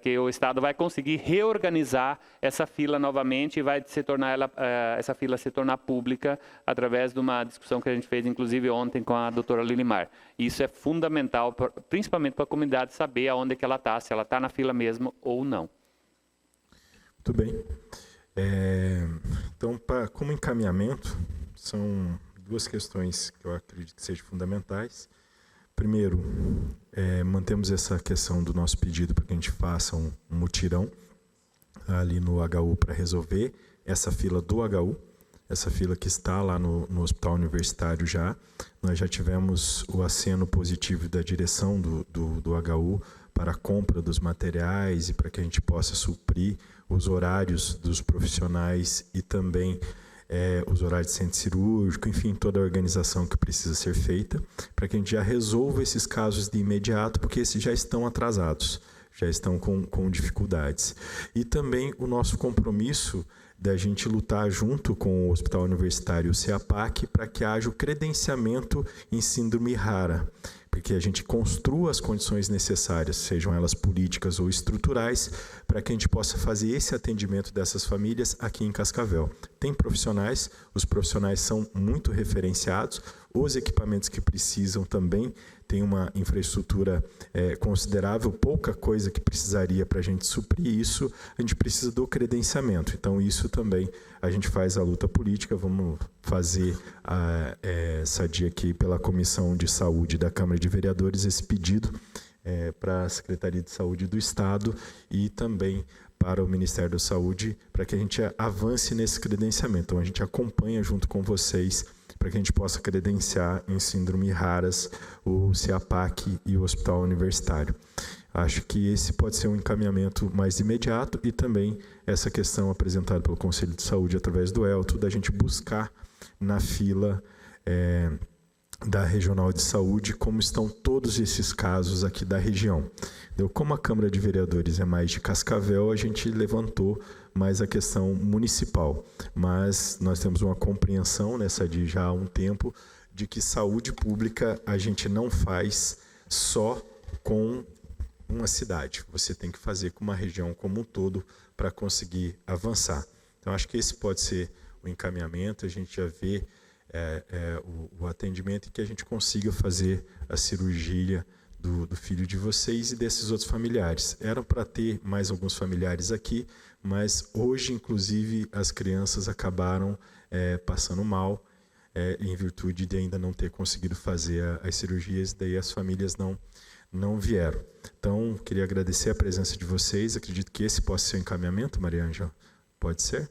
que o Estado vai conseguir reorganizar essa fila novamente e vai se tornar essa fila se tornar pública através de uma discussão que a gente fez, inclusive, ontem com a doutora Lilimar. Isso é fundamental, principalmente para a comunidade saber aonde que ela está, se ela está na fila mesmo ou não. Muito bem. Então, como encaminhamento, são 2 questões que eu acredito que sejam fundamentais. Primeiro, mantemos essa questão do nosso pedido para que a gente faça um mutirão ali no HU para resolver essa fila do HU, essa fila que está lá no Hospital Universitário já. Nós já tivemos o aceno positivo da direção do HU para a compra dos materiais e para que a gente possa suprir os horários dos profissionais e também os horários de centro cirúrgico, enfim, toda a organização que precisa ser feita, para que a gente já resolva esses casos de imediato, porque esses já estão atrasados, já estão com dificuldades. E também o nosso compromisso da gente lutar junto com o Hospital Universitário e o CEAPAC para que haja o credenciamento em síndrome rara, porque a gente construa as condições necessárias, sejam elas políticas ou estruturais, para que a gente possa fazer esse atendimento dessas famílias aqui em Cascavel. Tem profissionais, os profissionais são muito referenciados, os equipamentos que precisam também, tem uma infraestrutura considerável, pouca coisa que precisaria para a gente suprir isso, a gente precisa do credenciamento. Então, isso também a gente faz a luta política, vamos fazer essa dia aqui pela Comissão de Saúde da Câmara de Vereadores, esse pedido para a Secretaria de Saúde do Estado e também para o Ministério da Saúde, para que a gente avance nesse credenciamento. Então, a gente acompanha junto com vocês para que a gente possa credenciar em síndrome raras o CEAPAC e o Hospital Universitário. Acho que esse pode ser um encaminhamento mais imediato e também essa questão apresentada pelo Conselho de Saúde através do Elton, da gente buscar na fila da Regional de Saúde como estão todos esses casos aqui da região. Como a Câmara de Vereadores é mais de Cascavel, a gente levantou mais a questão municipal, mas nós temos uma compreensão nessa de já há um tempo de que saúde pública a gente não faz só com uma cidade, você tem que fazer com uma região como um todo para conseguir avançar. Então acho que esse pode ser o encaminhamento, a gente já vê o atendimento e que a gente consiga fazer a cirurgia do filho de vocês e desses outros familiares. Era para ter mais alguns familiares aqui, mas hoje, inclusive, as crianças acabaram passando mal em virtude de ainda não ter conseguido fazer as cirurgias, daí as famílias não vieram. Então, queria agradecer a presença de vocês, acredito que esse possa ser o encaminhamento, Maria Ângela, pode ser?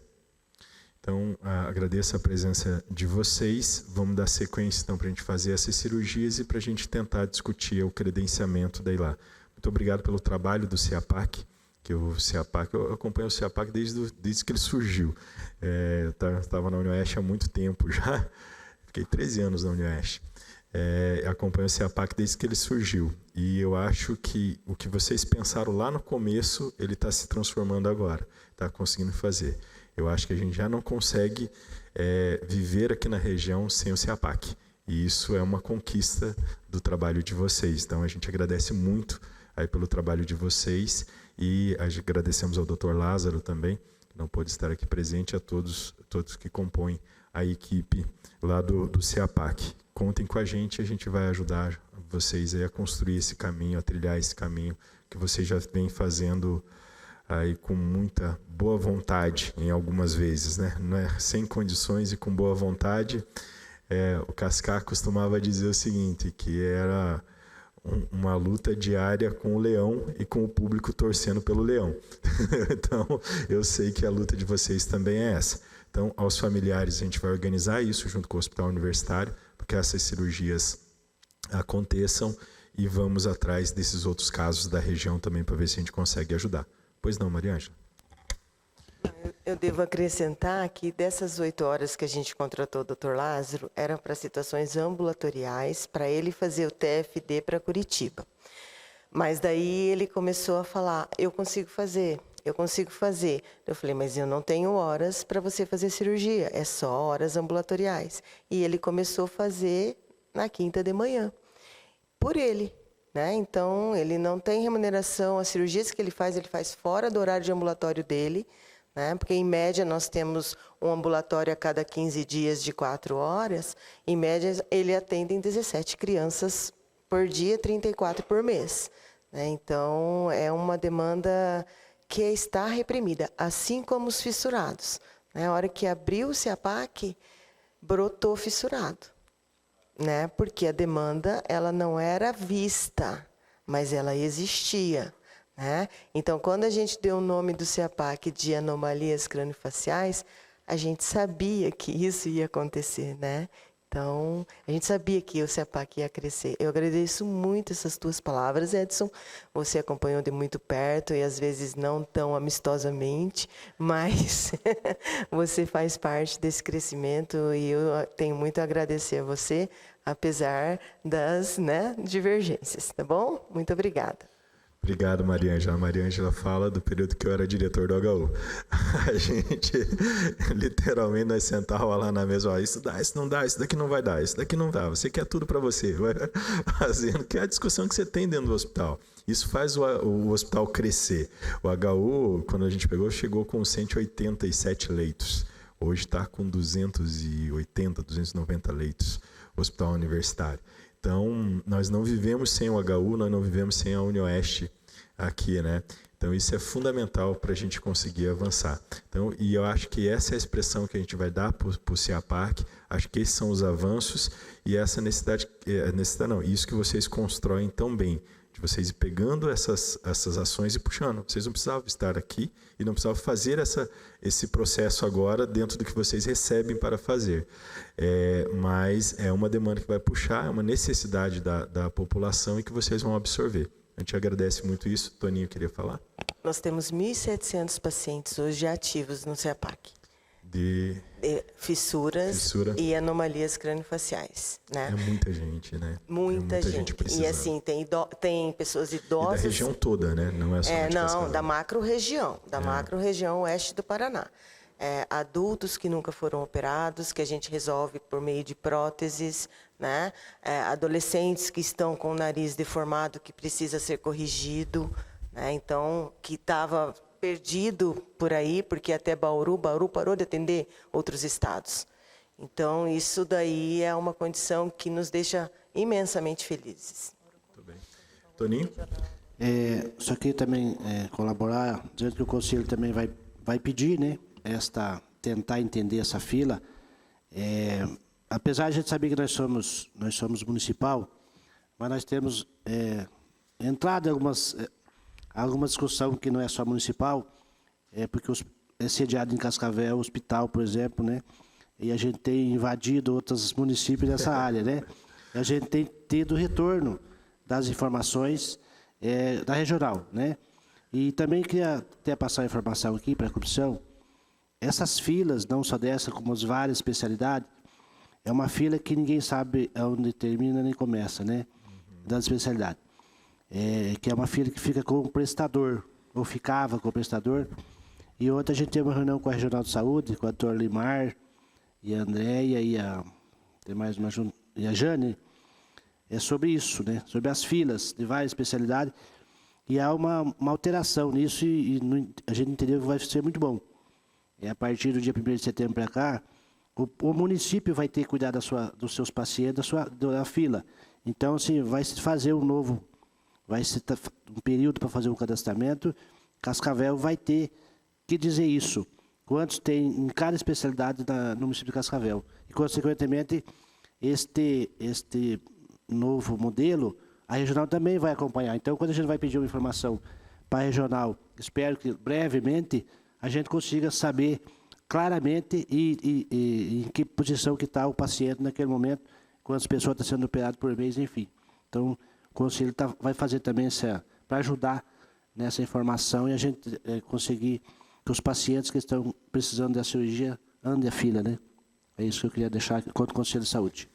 Então, agradeço a presença de vocês. Vamos dar sequência, então, para a gente fazer essas cirurgias e para a gente tentar discutir o credenciamento daí lá. Muito obrigado pelo trabalho do CEAPAC, que o CEAPAC, eu acompanho o CEAPAC desde que ele surgiu. Eu estava na Unioeste há muito tempo já, fiquei 13 anos na Unioeste. Acompanho o CEAPAC desde que ele surgiu. E eu acho que o que vocês pensaram lá no começo, ele está se transformando agora, está conseguindo fazer. Eu acho que a gente já não consegue viver aqui na região sem o CEAPAC. E isso é uma conquista do trabalho de vocês. Então, a gente agradece muito aí pelo trabalho de vocês e agradecemos ao Dr. Lázaro também, que não pôde estar aqui presente, a todos que compõem a equipe lá do CEAPAC. Contem com a gente vai ajudar vocês aí a construir esse caminho, a trilhar esse caminho que vocês já vêm fazendo aí com muita boa vontade em algumas vezes, né? Não é sem condições e com boa vontade. O Cascar costumava dizer o seguinte, que era uma luta diária com o leão e com o público torcendo pelo leão. Então, eu sei que a luta de vocês também é essa. Então, aos familiares, a gente vai organizar isso junto com o Hospital Universitário, porque essas cirurgias aconteçam e vamos atrás desses outros casos da região também para ver se a gente consegue ajudar. Pois não, Maria Ângela? Eu devo acrescentar que dessas 8 horas que a gente contratou o Dr. Lázaro, eram para situações ambulatoriais, para ele fazer o TFD para Curitiba. Mas daí ele começou a falar, eu consigo fazer. Eu falei, mas eu não tenho horas para você fazer cirurgia, é só horas ambulatoriais. E ele começou a fazer na quinta de manhã, por ele. Então, ele não tem remuneração, as cirurgias que ele faz fora do horário de ambulatório dele, porque, em média, nós temos um ambulatório a cada 15 dias de 4 horas, em média, ele atende em 17 crianças por dia, 34 por mês. Então, é uma demanda que está reprimida, assim como os fissurados. A hora que abriu o CEAPAC, brotou fissurado. Porque a demanda ela não era vista, mas ela existia. Então, quando a gente deu o nome do CEAPAC de anomalias craniofaciais, a gente sabia que isso ia acontecer. Então, a gente sabia que o CEAPAC ia crescer. Eu agradeço muito essas tuas palavras, Edson. Você acompanhou de muito perto e às vezes não tão amistosamente, mas você faz parte desse crescimento e eu tenho muito a agradecer a você, apesar das divergências, tá bom? Muito obrigada. Obrigado, Maria Ângela. A Maria Ângela fala do período que eu era diretor do HU. A gente, literalmente, nós sentávamos lá na mesa, isso dá, isso não dá, isso daqui não vai dar, isso daqui não dá, você quer tudo para você. Vai fazendo, que é a discussão que você tem dentro do hospital. Isso faz o hospital crescer. O HU, quando a gente pegou, chegou com 187 leitos. Hoje está com 280, 290 leitos. hospital universitário. Então, nós não vivemos sem o HU, nós não vivemos sem a UniOeste aqui, né? Então, isso é fundamental para a gente conseguir avançar. Então, e eu acho que essa é a expressão que a gente vai dar para o CEAPAC, acho que esses são os avanços e essa necessidade não, isso que vocês constroem tão bem, de vocês ir pegando essas ações e puxando. Vocês não precisavam estar aqui e não precisavam fazer esse processo agora dentro do que vocês recebem para fazer. Mas é uma demanda que vai puxar, é uma necessidade da população e que vocês vão absorver. A gente agradece muito isso. Toninho queria falar? Nós temos 1.700 pacientes hoje ativos no CEAPAC. De fissuras e anomalias craniofaciais, né? É muita gente, né? Muita gente precisando. E assim, tem pessoas idosas... E da região toda, né? Não é só de Cascavel. Da macro-região, macro-região oeste do Paraná. Adultos que nunca foram operados, que a gente resolve por meio de próteses, né? Adolescentes que estão com o nariz deformado, que precisa ser corrigido, né? Então, que estava perdido por aí, porque até Bauru parou de atender outros estados. Então, isso daí é uma condição que nos deixa imensamente felizes. Muito bem. Toninho? Só queria também colaborar, dizendo que o Conselho também vai pedir, né, tentar entender essa fila. Apesar de a gente saber que nós somos municipal, mas nós temos entrado em alguma discussão que não é só municipal, porque é sediado em Cascavel, hospital, por exemplo, né? E a gente tem invadido outros municípios nessa área, né? E a gente tem tido retorno das informações da regional, né? E também queria até passar a informação aqui para a comissão. Essas filas, não só dessa, como as várias especialidades, é uma fila que ninguém sabe onde termina nem começa, né? Das especialidades. Que é uma fila que fica com o prestador, ou ficava com o prestador. E ontem a gente teve uma reunião com a Regional de Saúde, com a doutora Limar, e a Andréia, tem mais uma junto, e a Jane, sobre isso, né? Sobre as filas de várias especialidades. E há uma alteração nisso e a gente entendeu que vai ser muito bom. A partir do dia 1º de setembro para cá, o município vai ter que cuidar dos seus pacientes, da fila. Então, assim, vai se fazer vai ser um período para fazer um cadastramento. Cascavel vai ter que dizer isso. Quantos tem em cada especialidade no município de Cascavel. E, consequentemente, este novo modelo, a regional também vai acompanhar. Então, quando a gente vai pedir uma informação para a regional, espero que brevemente a gente consiga saber claramente em que posição que está o paciente naquele momento, quantas pessoas estão sendo operadas por mês, enfim. Então, o Conselho vai fazer também para ajudar nessa informação e a gente conseguir que os pacientes que estão precisando da cirurgia andem a fila, né? É isso que eu queria deixar quanto ao Conselho de Saúde.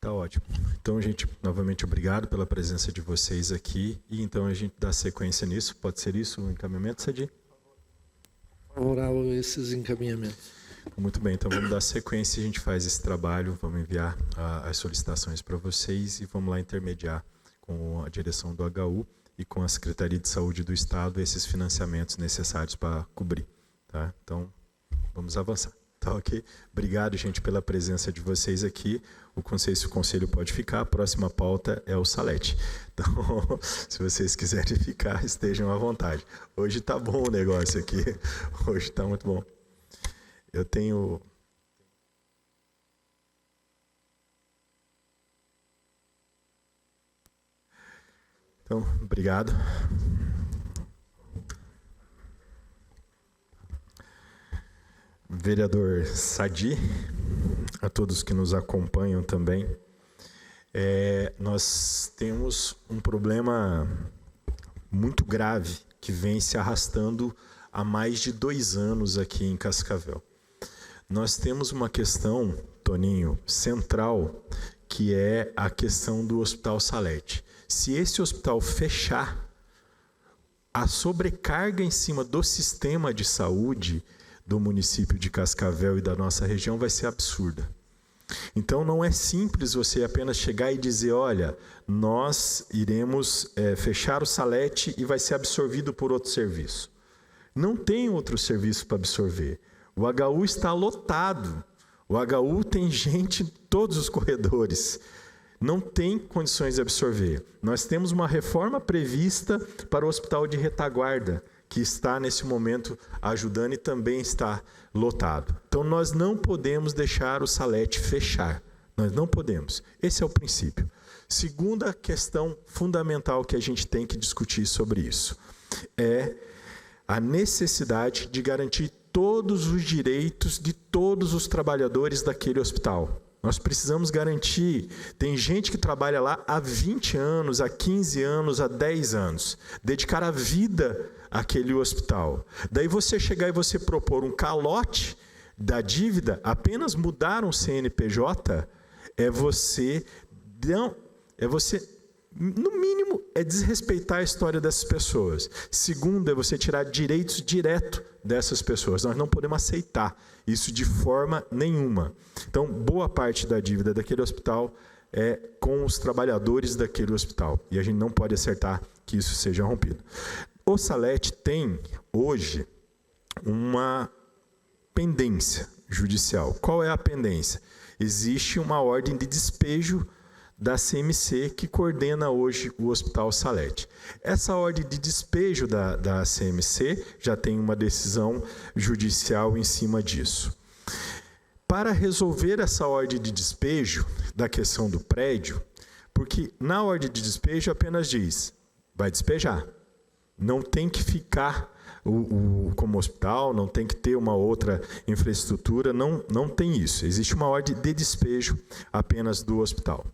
Tá ótimo. Então, gente, novamente obrigado pela presença de vocês aqui e então a gente dá sequência nisso. Pode ser isso, um encaminhamento, Sadi? Favorável a esses encaminhamentos. Muito bem, então vamos dar sequência, a gente faz esse trabalho, vamos enviar as solicitações para vocês e vamos lá intermediar com a direção do HU e com a Secretaria de Saúde do Estado esses financiamentos necessários para cobrir. Tá? Então, vamos avançar. Tá, ok? Obrigado, gente, pela presença de vocês aqui. O Conselho pode ficar, a próxima pauta é o Salete. Então, se vocês quiserem ficar, estejam à vontade. Hoje tá bom o negócio aqui. Hoje tá muito bom. Eu tenho... Então, obrigado. Vereador Sadi, a todos que nos acompanham também. Nós temos um problema muito grave que vem se arrastando há mais de 2 anos aqui em Cascavel. Nós temos uma questão, Toninho, central, que é a questão do Hospital Salete. Se esse hospital fechar, a sobrecarga em cima do sistema de saúde do município de Cascavel e da nossa região vai ser absurda. Então não é simples você apenas chegar e dizer, olha, nós iremos fechar o Salete e vai ser absorvido por outro serviço. Não tem outro serviço para absorver. O HU está lotado. O HU tem gente em todos os corredores. Não tem condições de absorver. Nós temos uma reforma prevista para o hospital de retaguarda, que está nesse momento ajudando e também está lotado. Então nós não podemos deixar o Salete fechar. Nós não podemos. Esse é o princípio. Segunda questão fundamental que a gente tem que discutir sobre isso é a necessidade de garantir todos os direitos de todos os trabalhadores daquele hospital. Nós precisamos garantir. Tem gente que trabalha lá há 20 anos, há 15 anos, há 10 anos. Dedicar a vida àquele hospital. Daí você chegar e você propor um calote da dívida, apenas mudar um CNPJ, no mínimo, é desrespeitar a história dessas pessoas. Segundo, é você tirar direitos direto dessas pessoas. Nós não podemos aceitar isso de forma nenhuma. Então, boa parte da dívida daquele hospital é com os trabalhadores daquele hospital. E a gente não pode acertar que isso seja rompido. O Salete tem, hoje, uma pendência judicial. Qual é a pendência? Existe uma ordem de despejo da CMC que coordena hoje o Hospital Salete. Essa ordem de despejo da CMC já tem uma decisão judicial em cima disso. Para resolver essa ordem de despejo da questão do prédio, porque na ordem de despejo apenas diz, vai despejar. Não tem que ficar como hospital, não tem que ter uma outra infraestrutura, não tem isso. Existe uma ordem de despejo apenas do hospital.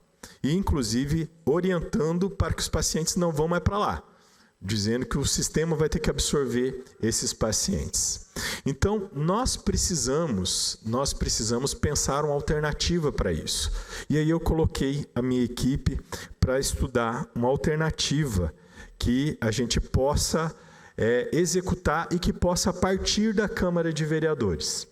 E, inclusive, orientando para que os pacientes não vão mais para lá, dizendo que o sistema vai ter que absorver esses pacientes. Então, nós precisamos pensar uma alternativa para isso. E aí eu coloquei a minha equipe para estudar uma alternativa que a gente possa executar e que possa partir da Câmara de Vereadores.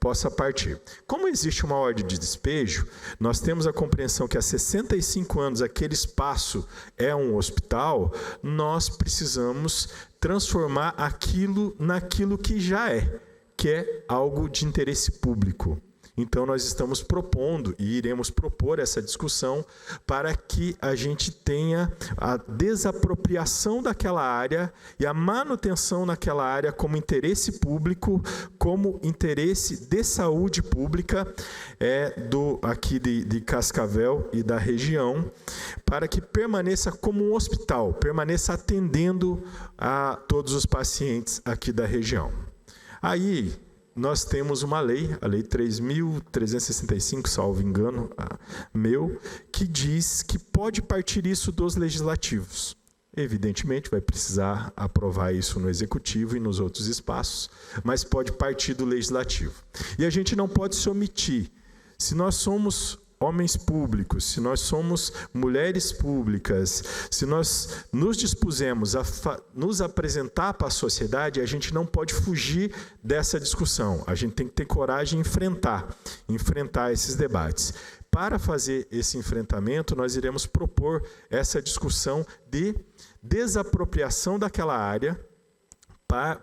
Possa partir. Como existe uma ordem de despejo, nós temos a compreensão que há 65 anos aquele espaço é um hospital, nós precisamos transformar aquilo naquilo que já é, que é algo de interesse público. Então, nós estamos propondo e iremos propor essa discussão para que a gente tenha a desapropriação daquela área e a manutenção naquela área como interesse público, como interesse de saúde pública aqui de Cascavel e da região, para que permaneça como um hospital, permaneça atendendo a todos os pacientes aqui da região. Aí, nós temos uma lei, a Lei 3.365, salvo engano, que diz que pode partir isso dos legislativos. Evidentemente, vai precisar aprovar isso no Executivo e nos outros espaços, mas pode partir do Legislativo. E a gente não pode se omitir. Se nós somos homens públicos, se nós somos mulheres públicas, se nós nos dispusemos a nos apresentar para a sociedade, a gente não pode fugir dessa discussão. A gente tem que ter coragem de enfrentar esses debates. Para fazer esse enfrentamento, nós iremos propor essa discussão de desapropriação daquela área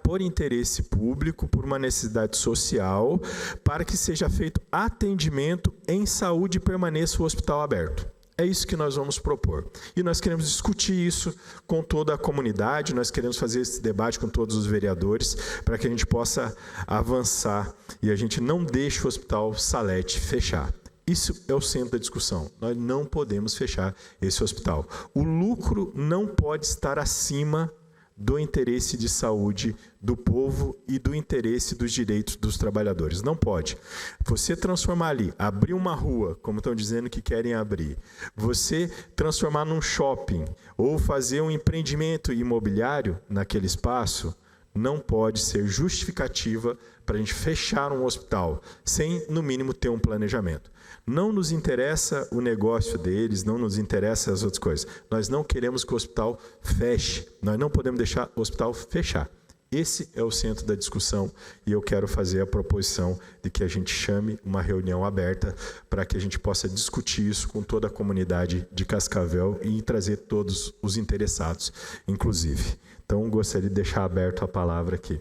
por interesse público, por uma necessidade social, para que seja feito atendimento em saúde e permaneça o hospital aberto. É isso que nós vamos propor. E nós queremos discutir isso com toda a comunidade, nós queremos fazer esse debate com todos os vereadores, para que a gente possa avançar e a gente não deixe o Hospital Salete fechar. Isso é o centro da discussão. Nós não podemos fechar esse hospital. O lucro não pode estar acima do interesse de saúde do povo e do interesse dos direitos dos trabalhadores. Não pode. Você transformar ali, abrir uma rua, como estão dizendo que querem abrir, você transformar num shopping ou fazer um empreendimento imobiliário naquele espaço, não pode ser justificativa para a gente fechar um hospital sem, no mínimo, ter um planejamento. Não nos interessa o negócio deles, não nos interessa as outras coisas. Nós não queremos que o hospital feche. Nós não podemos deixar o hospital fechar. Esse é o centro da discussão e eu quero fazer a proposição de que a gente chame uma reunião aberta para que a gente possa discutir isso com toda a comunidade de Cascavel e trazer todos os interessados, inclusive. Então, gostaria de deixar aberto a palavra aqui.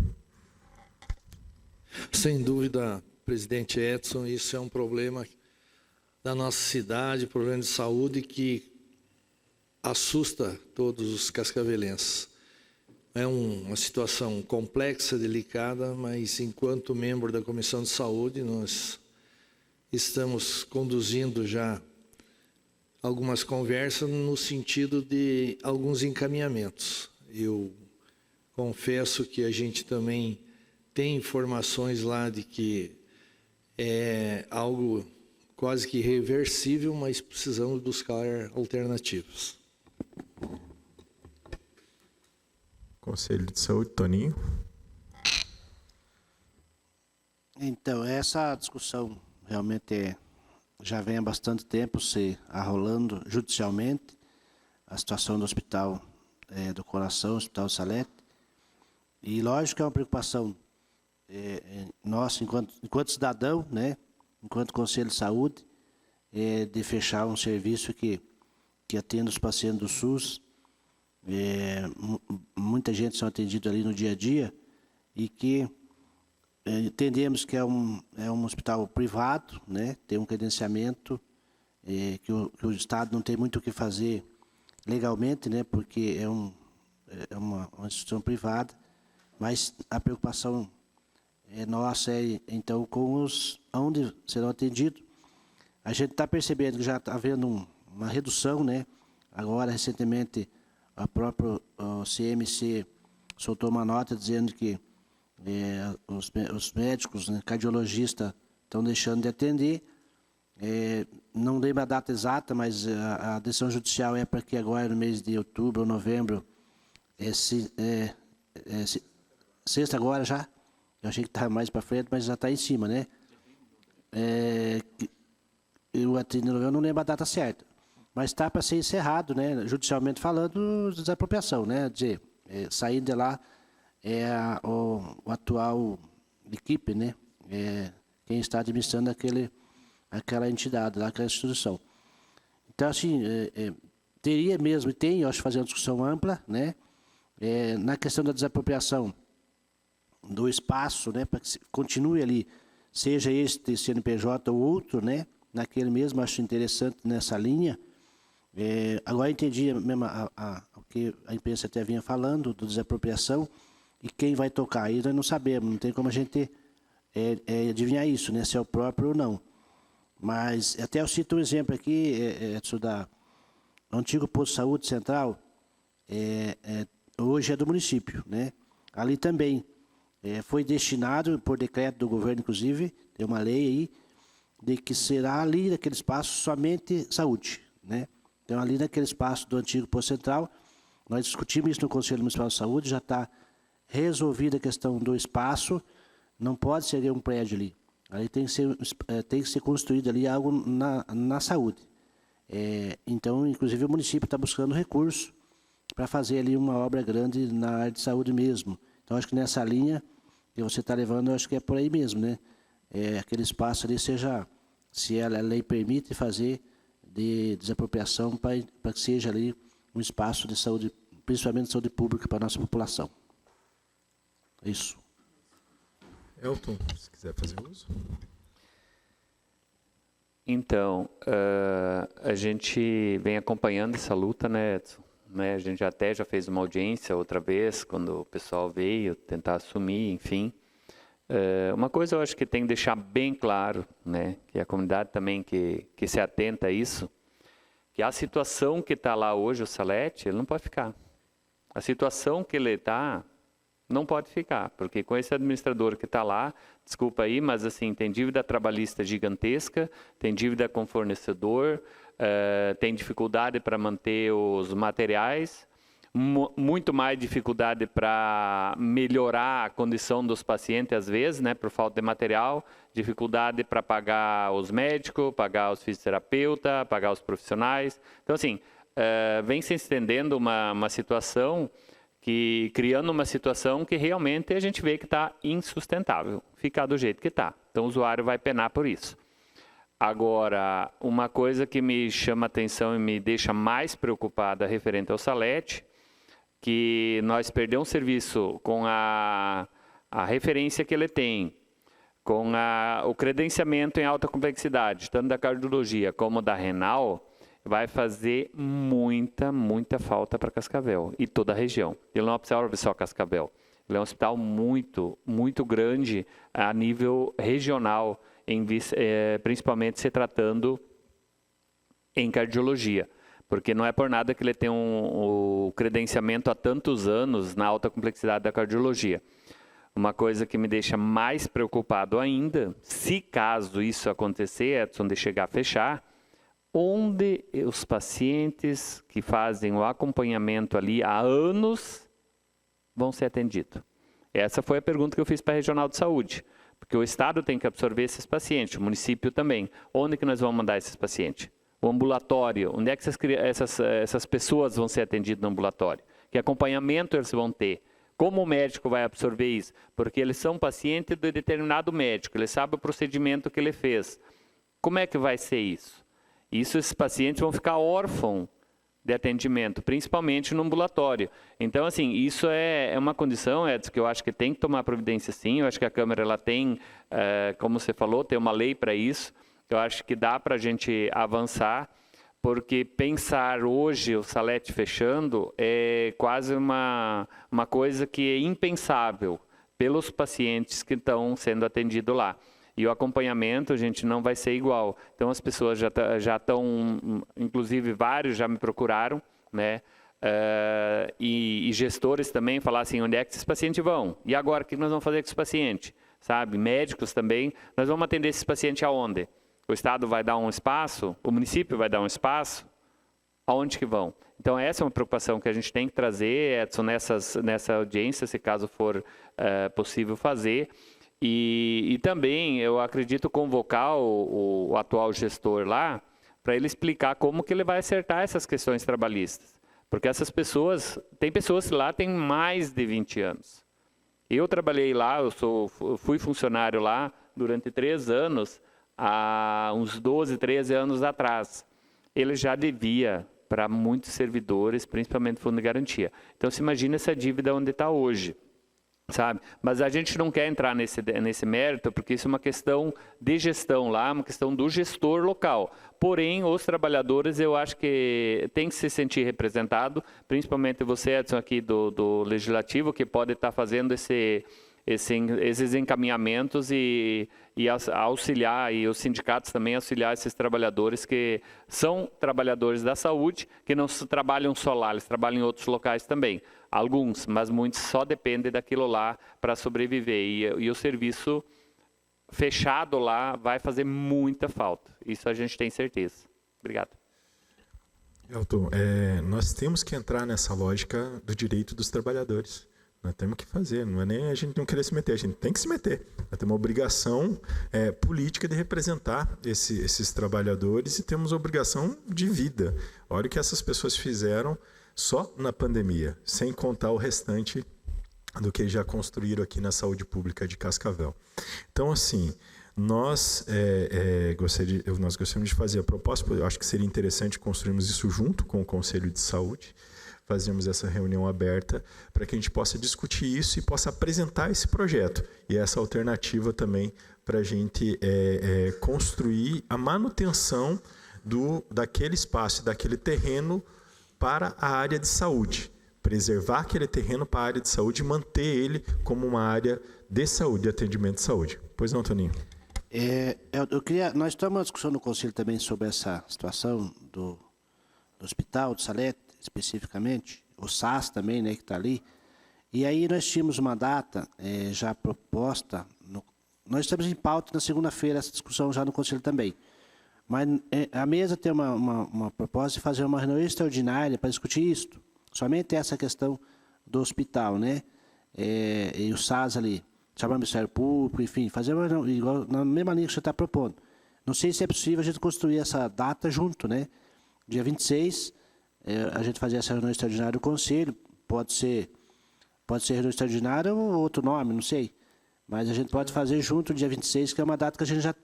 Sem dúvida, presidente Edson, isso é um problema da nossa cidade, problema de saúde que assusta todos os cascavelenses. É uma situação complexa, delicada, mas enquanto membro da Comissão de Saúde, nós estamos conduzindo já algumas conversas no sentido de alguns encaminhamentos. Eu confesso que a gente também tem informações lá de que é algo quase que irreversível, mas precisamos buscar alternativas. Conselho de Saúde, Toninho. Então, essa discussão realmente já vem há bastante tempo se arrolando judicialmente, a situação do Hospital do Coração, Hospital Salete. E lógico que é uma preocupação nossa, enquanto cidadão, né, enquanto Conselho de Saúde, de fechar um serviço que atende os pacientes do SUS. Muita gente são atendidos ali no dia a dia e que entendemos que é um hospital privado, né, tem um credenciamento que o Estado não tem muito o que fazer legalmente, né, porque é uma instituição privada, mas a preocupação nossa então com onde serão atendidos. A gente está percebendo que já está havendo uma redução, né, agora recentemente a própria CMC soltou uma nota dizendo que os médicos, né, cardiologistas, estão deixando de atender. Não lembro a data exata, mas a decisão judicial é para que agora, no mês de outubro ou novembro, sexta agora já, eu achei que estava mais para frente, mas já está em cima, né? Eu não lembro a data certa. Mas está para ser encerrado, né, judicialmente falando, desapropriação, né? Dizer, saindo de lá o atual equipe, né? Quem está administrando aquela entidade, aquela instituição. Então, assim, teria mesmo, e tem, eu acho, fazer uma discussão ampla, né? Na questão da desapropriação do espaço, né? Para que continue ali, seja este CNPJ ou outro, né? Naquele mesmo, acho interessante nessa linha. Agora eu entendi mesmo o que a imprensa até vinha falando, do desapropriação, e quem vai tocar. Aí nós não sabemos, não tem como a gente adivinhar isso, né, se é o próprio ou não. Mas até eu cito um exemplo aqui, do antigo posto de saúde central, hoje é do município, né? Ali também foi destinado, por decreto do governo, inclusive, tem uma lei aí, de que será ali naquele espaço somente saúde, né? Então, ali naquele espaço do antigo posto central, nós discutimos isso no Conselho Municipal de Saúde, já está resolvida a questão do espaço, não pode ser um prédio ali. Ali tem que ser construído ali algo na saúde. Então, inclusive, o município está buscando recurso para fazer ali uma obra grande na área de saúde mesmo. Então, acho que nessa linha que você está levando, eu acho que é por aí mesmo, né? Aquele espaço ali seja, se a lei permite fazer, de desapropriação para que seja ali um espaço de saúde, principalmente de saúde pública para a nossa população. É isso. Elton, se quiser fazer uso. Então, a gente vem acompanhando essa luta, né, Edson? Né, a gente até já fez uma audiência outra vez, quando o pessoal veio tentar assumir, enfim. Uma coisa eu acho que tem que deixar bem claro, né, que a comunidade também que se atenta a isso, que a situação que está lá hoje, o Salete, ele não pode ficar. A situação que ele está, não pode ficar, porque com esse administrador que está lá, desculpa aí, mas assim, tem dívida trabalhista gigantesca, tem dívida com fornecedor, tem dificuldade para manter os materiais, muito mais dificuldade para melhorar a condição dos pacientes, às vezes, né, por falta de material, dificuldade para pagar os médicos, pagar os fisioterapeutas, pagar os profissionais. Então, assim, vem se estendendo uma situação criando uma situação que realmente a gente vê que está insustentável, ficar do jeito que está. Então, o usuário vai penar por isso. Agora, uma coisa que me chama a atenção e me deixa mais preocupada referente ao Salete, que nós perdemos um serviço com a referência que ele tem, com o credenciamento em alta complexidade, tanto da cardiologia como da renal, vai fazer muita falta para Cascavel e toda a região. Ele não absorve só Cascavel. Ele é um hospital muito grande a nível regional, principalmente se tratando em cardiologia. Porque não é por nada que ele tem o credenciamento há tantos anos na alta complexidade da cardiologia. Uma coisa que me deixa mais preocupado ainda, se caso isso acontecer, Edson, de chegar a fechar, onde os pacientes que fazem o acompanhamento ali há anos vão ser atendidos? Essa foi a pergunta que eu fiz para a Regional de Saúde. Porque o Estado tem que absorver esses pacientes, o município também. Onde que nós vamos mandar esses pacientes? O ambulatório, onde é que essas pessoas vão ser atendidas no ambulatório? Que acompanhamento eles vão ter? Como o médico vai absorver isso? Porque eles são pacientes de determinado médico, ele sabe o procedimento que ele fez. Como é que vai ser isso? Esses pacientes vão ficar órfãos de atendimento, principalmente no ambulatório. Então, assim, isso é uma condição, Edson, que eu acho que tem que tomar providência sim. Eu acho que a Câmara ela tem, como você falou, tem uma lei para isso. Eu acho que dá para a gente avançar, porque pensar hoje o Salete fechando é quase uma coisa que é impensável pelos pacientes que estão sendo atendidos lá. E o acompanhamento, a gente, não vai ser igual. Então, as pessoas já estão, inclusive vários já me procuraram, né? E gestores também falaram assim, onde é que esses pacientes vão? E agora, o que nós vamos fazer com esses pacientes? Sabe? Médicos também. Nós vamos atender esses pacientes aonde? O Estado vai dar um espaço? O município vai dar um espaço? Aonde que vão? Então, essa é uma preocupação que a gente tem que trazer, Edson, nessa audiência, se caso for possível fazer. E também, eu acredito, convocar o atual gestor lá para ele explicar como que ele vai acertar essas questões trabalhistas. Porque essas pessoas, tem pessoas que lá têm mais de 20 anos. Eu trabalhei lá, eu fui funcionário lá durante 3 anos, há uns 12, 13 anos atrás. Ele já devia para muitos servidores, principalmente fundo de garantia. Então, se imagina essa dívida onde está hoje. Sabe? Mas a gente não quer entrar nesse mérito, porque isso é uma questão de gestão lá, uma questão do gestor local. Porém, os trabalhadores, eu acho que tem que se sentir representado, principalmente você, Edson, aqui do Legislativo, que pode estar fazendo esses encaminhamentos e auxiliar, e os sindicatos também auxiliar esses trabalhadores que são trabalhadores da saúde, que não trabalham só lá, eles trabalham em outros locais também. Alguns, mas muitos só dependem daquilo lá para sobreviver. E o serviço fechado lá vai fazer muita falta. Isso a gente tem certeza. Obrigado. Elton, nós temos que entrar nessa lógica do direito dos trabalhadores. Nós temos que fazer, não é nem a gente não querer se meter, a gente tem que se meter. Nós temos uma obrigação política de representar esses trabalhadores e temos obrigação de vida. Olha o que essas pessoas fizeram só na pandemia, sem contar o restante do que já construíram aqui na saúde pública de Cascavel. Então, assim, nós gostaríamos de fazer a proposta, eu acho que seria interessante construirmos isso junto com o Conselho de Saúde, fazermos essa reunião aberta para que a gente possa discutir isso e possa apresentar esse projeto e essa alternativa também para a gente construir a manutenção daquele espaço, daquele terreno para a área de saúde, preservar aquele terreno para a área de saúde e manter ele como uma área de saúde, de atendimento de saúde. Pois não, Toninho? Nós estamos uma discussão no Conselho também sobre essa situação do hospital, do Salete, especificamente, o SAS também, né, que está ali. E aí nós tínhamos uma data já proposta, nós estamos em pauta na segunda-feira, essa discussão já no Conselho também. Mas a mesa tem uma proposta de fazer uma reunião extraordinária para discutir isso. Somente essa questão do hospital, né? E o SAS ali, chamar o Ministério Público, enfim, fazer uma reunião igual, na mesma linha que você está propondo. Não sei se é possível a gente construir essa data junto, né? Dia 26, a gente fazer essa reunião extraordinária do Conselho, pode ser reunião extraordinária ou outro nome, não sei. Mas a gente pode fazer junto dia 26, que é uma data que a gente já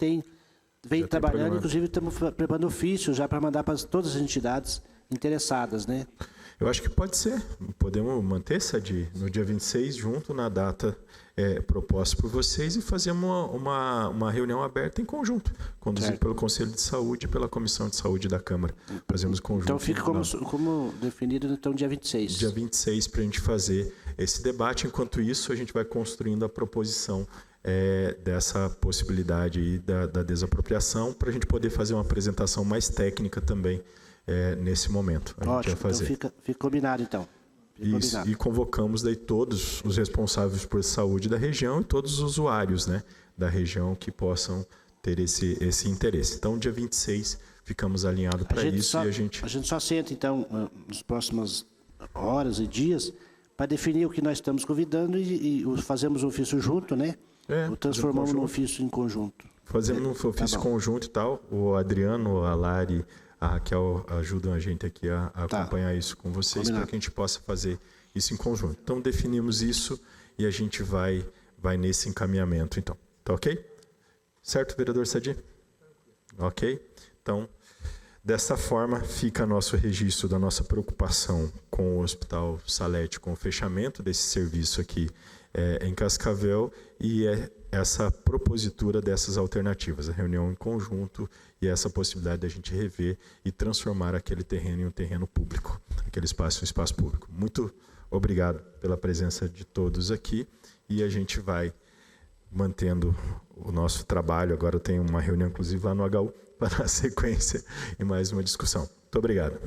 vem trabalhando, inclusive estamos preparando ofício já para mandar para todas as entidades interessadas, né? Eu acho que pode ser. Podemos manter, Sadi, no dia 26, junto na data proposta por vocês e fazer uma reunião aberta em conjunto, conduzida pelo Conselho de Saúde e pela Comissão de Saúde da Câmara. Fazemos conjunto. Então fica como definido, então, dia 26. Dia 26 para a gente fazer esse debate. Enquanto isso, a gente vai construindo a proposição dessa possibilidade aí da desapropriação, para a gente poder fazer uma apresentação mais técnica também nesse momento. A gente vai fazer. Então fica combinado, então. Isso, e convocamos daí todos os responsáveis por saúde da região e todos os usuários, né, da região que possam ter esse interesse. Então, dia 26, ficamos alinhados para isso. A gente só senta, então, nas próximas horas e dias, para definir o que nós estamos convidando e fazemos o ofício junto, né? Ou transformamos no ofício em conjunto. Fazemos um ofício conjunto e tal. O Adriano, a Lari, a Raquel ajudam a gente aqui a acompanhar isso com vocês, para que a gente possa fazer isso em conjunto. Então, definimos isso e a gente vai nesse encaminhamento, então. Tá ok? Certo, vereador Sadi? Ok? Então, dessa forma, fica nosso registro da nossa preocupação com o Hospital Salete, com o fechamento desse serviço aqui em Cascavel, e essa propositura dessas alternativas, a reunião em conjunto e essa possibilidade da gente rever e transformar aquele terreno em um terreno público, aquele espaço em um espaço público. Muito obrigado pela presença de todos aqui, e a gente vai mantendo o nosso trabalho. Agora eu tenho uma reunião, inclusive, lá no HU, para dar sequência e mais uma discussão. Muito obrigado.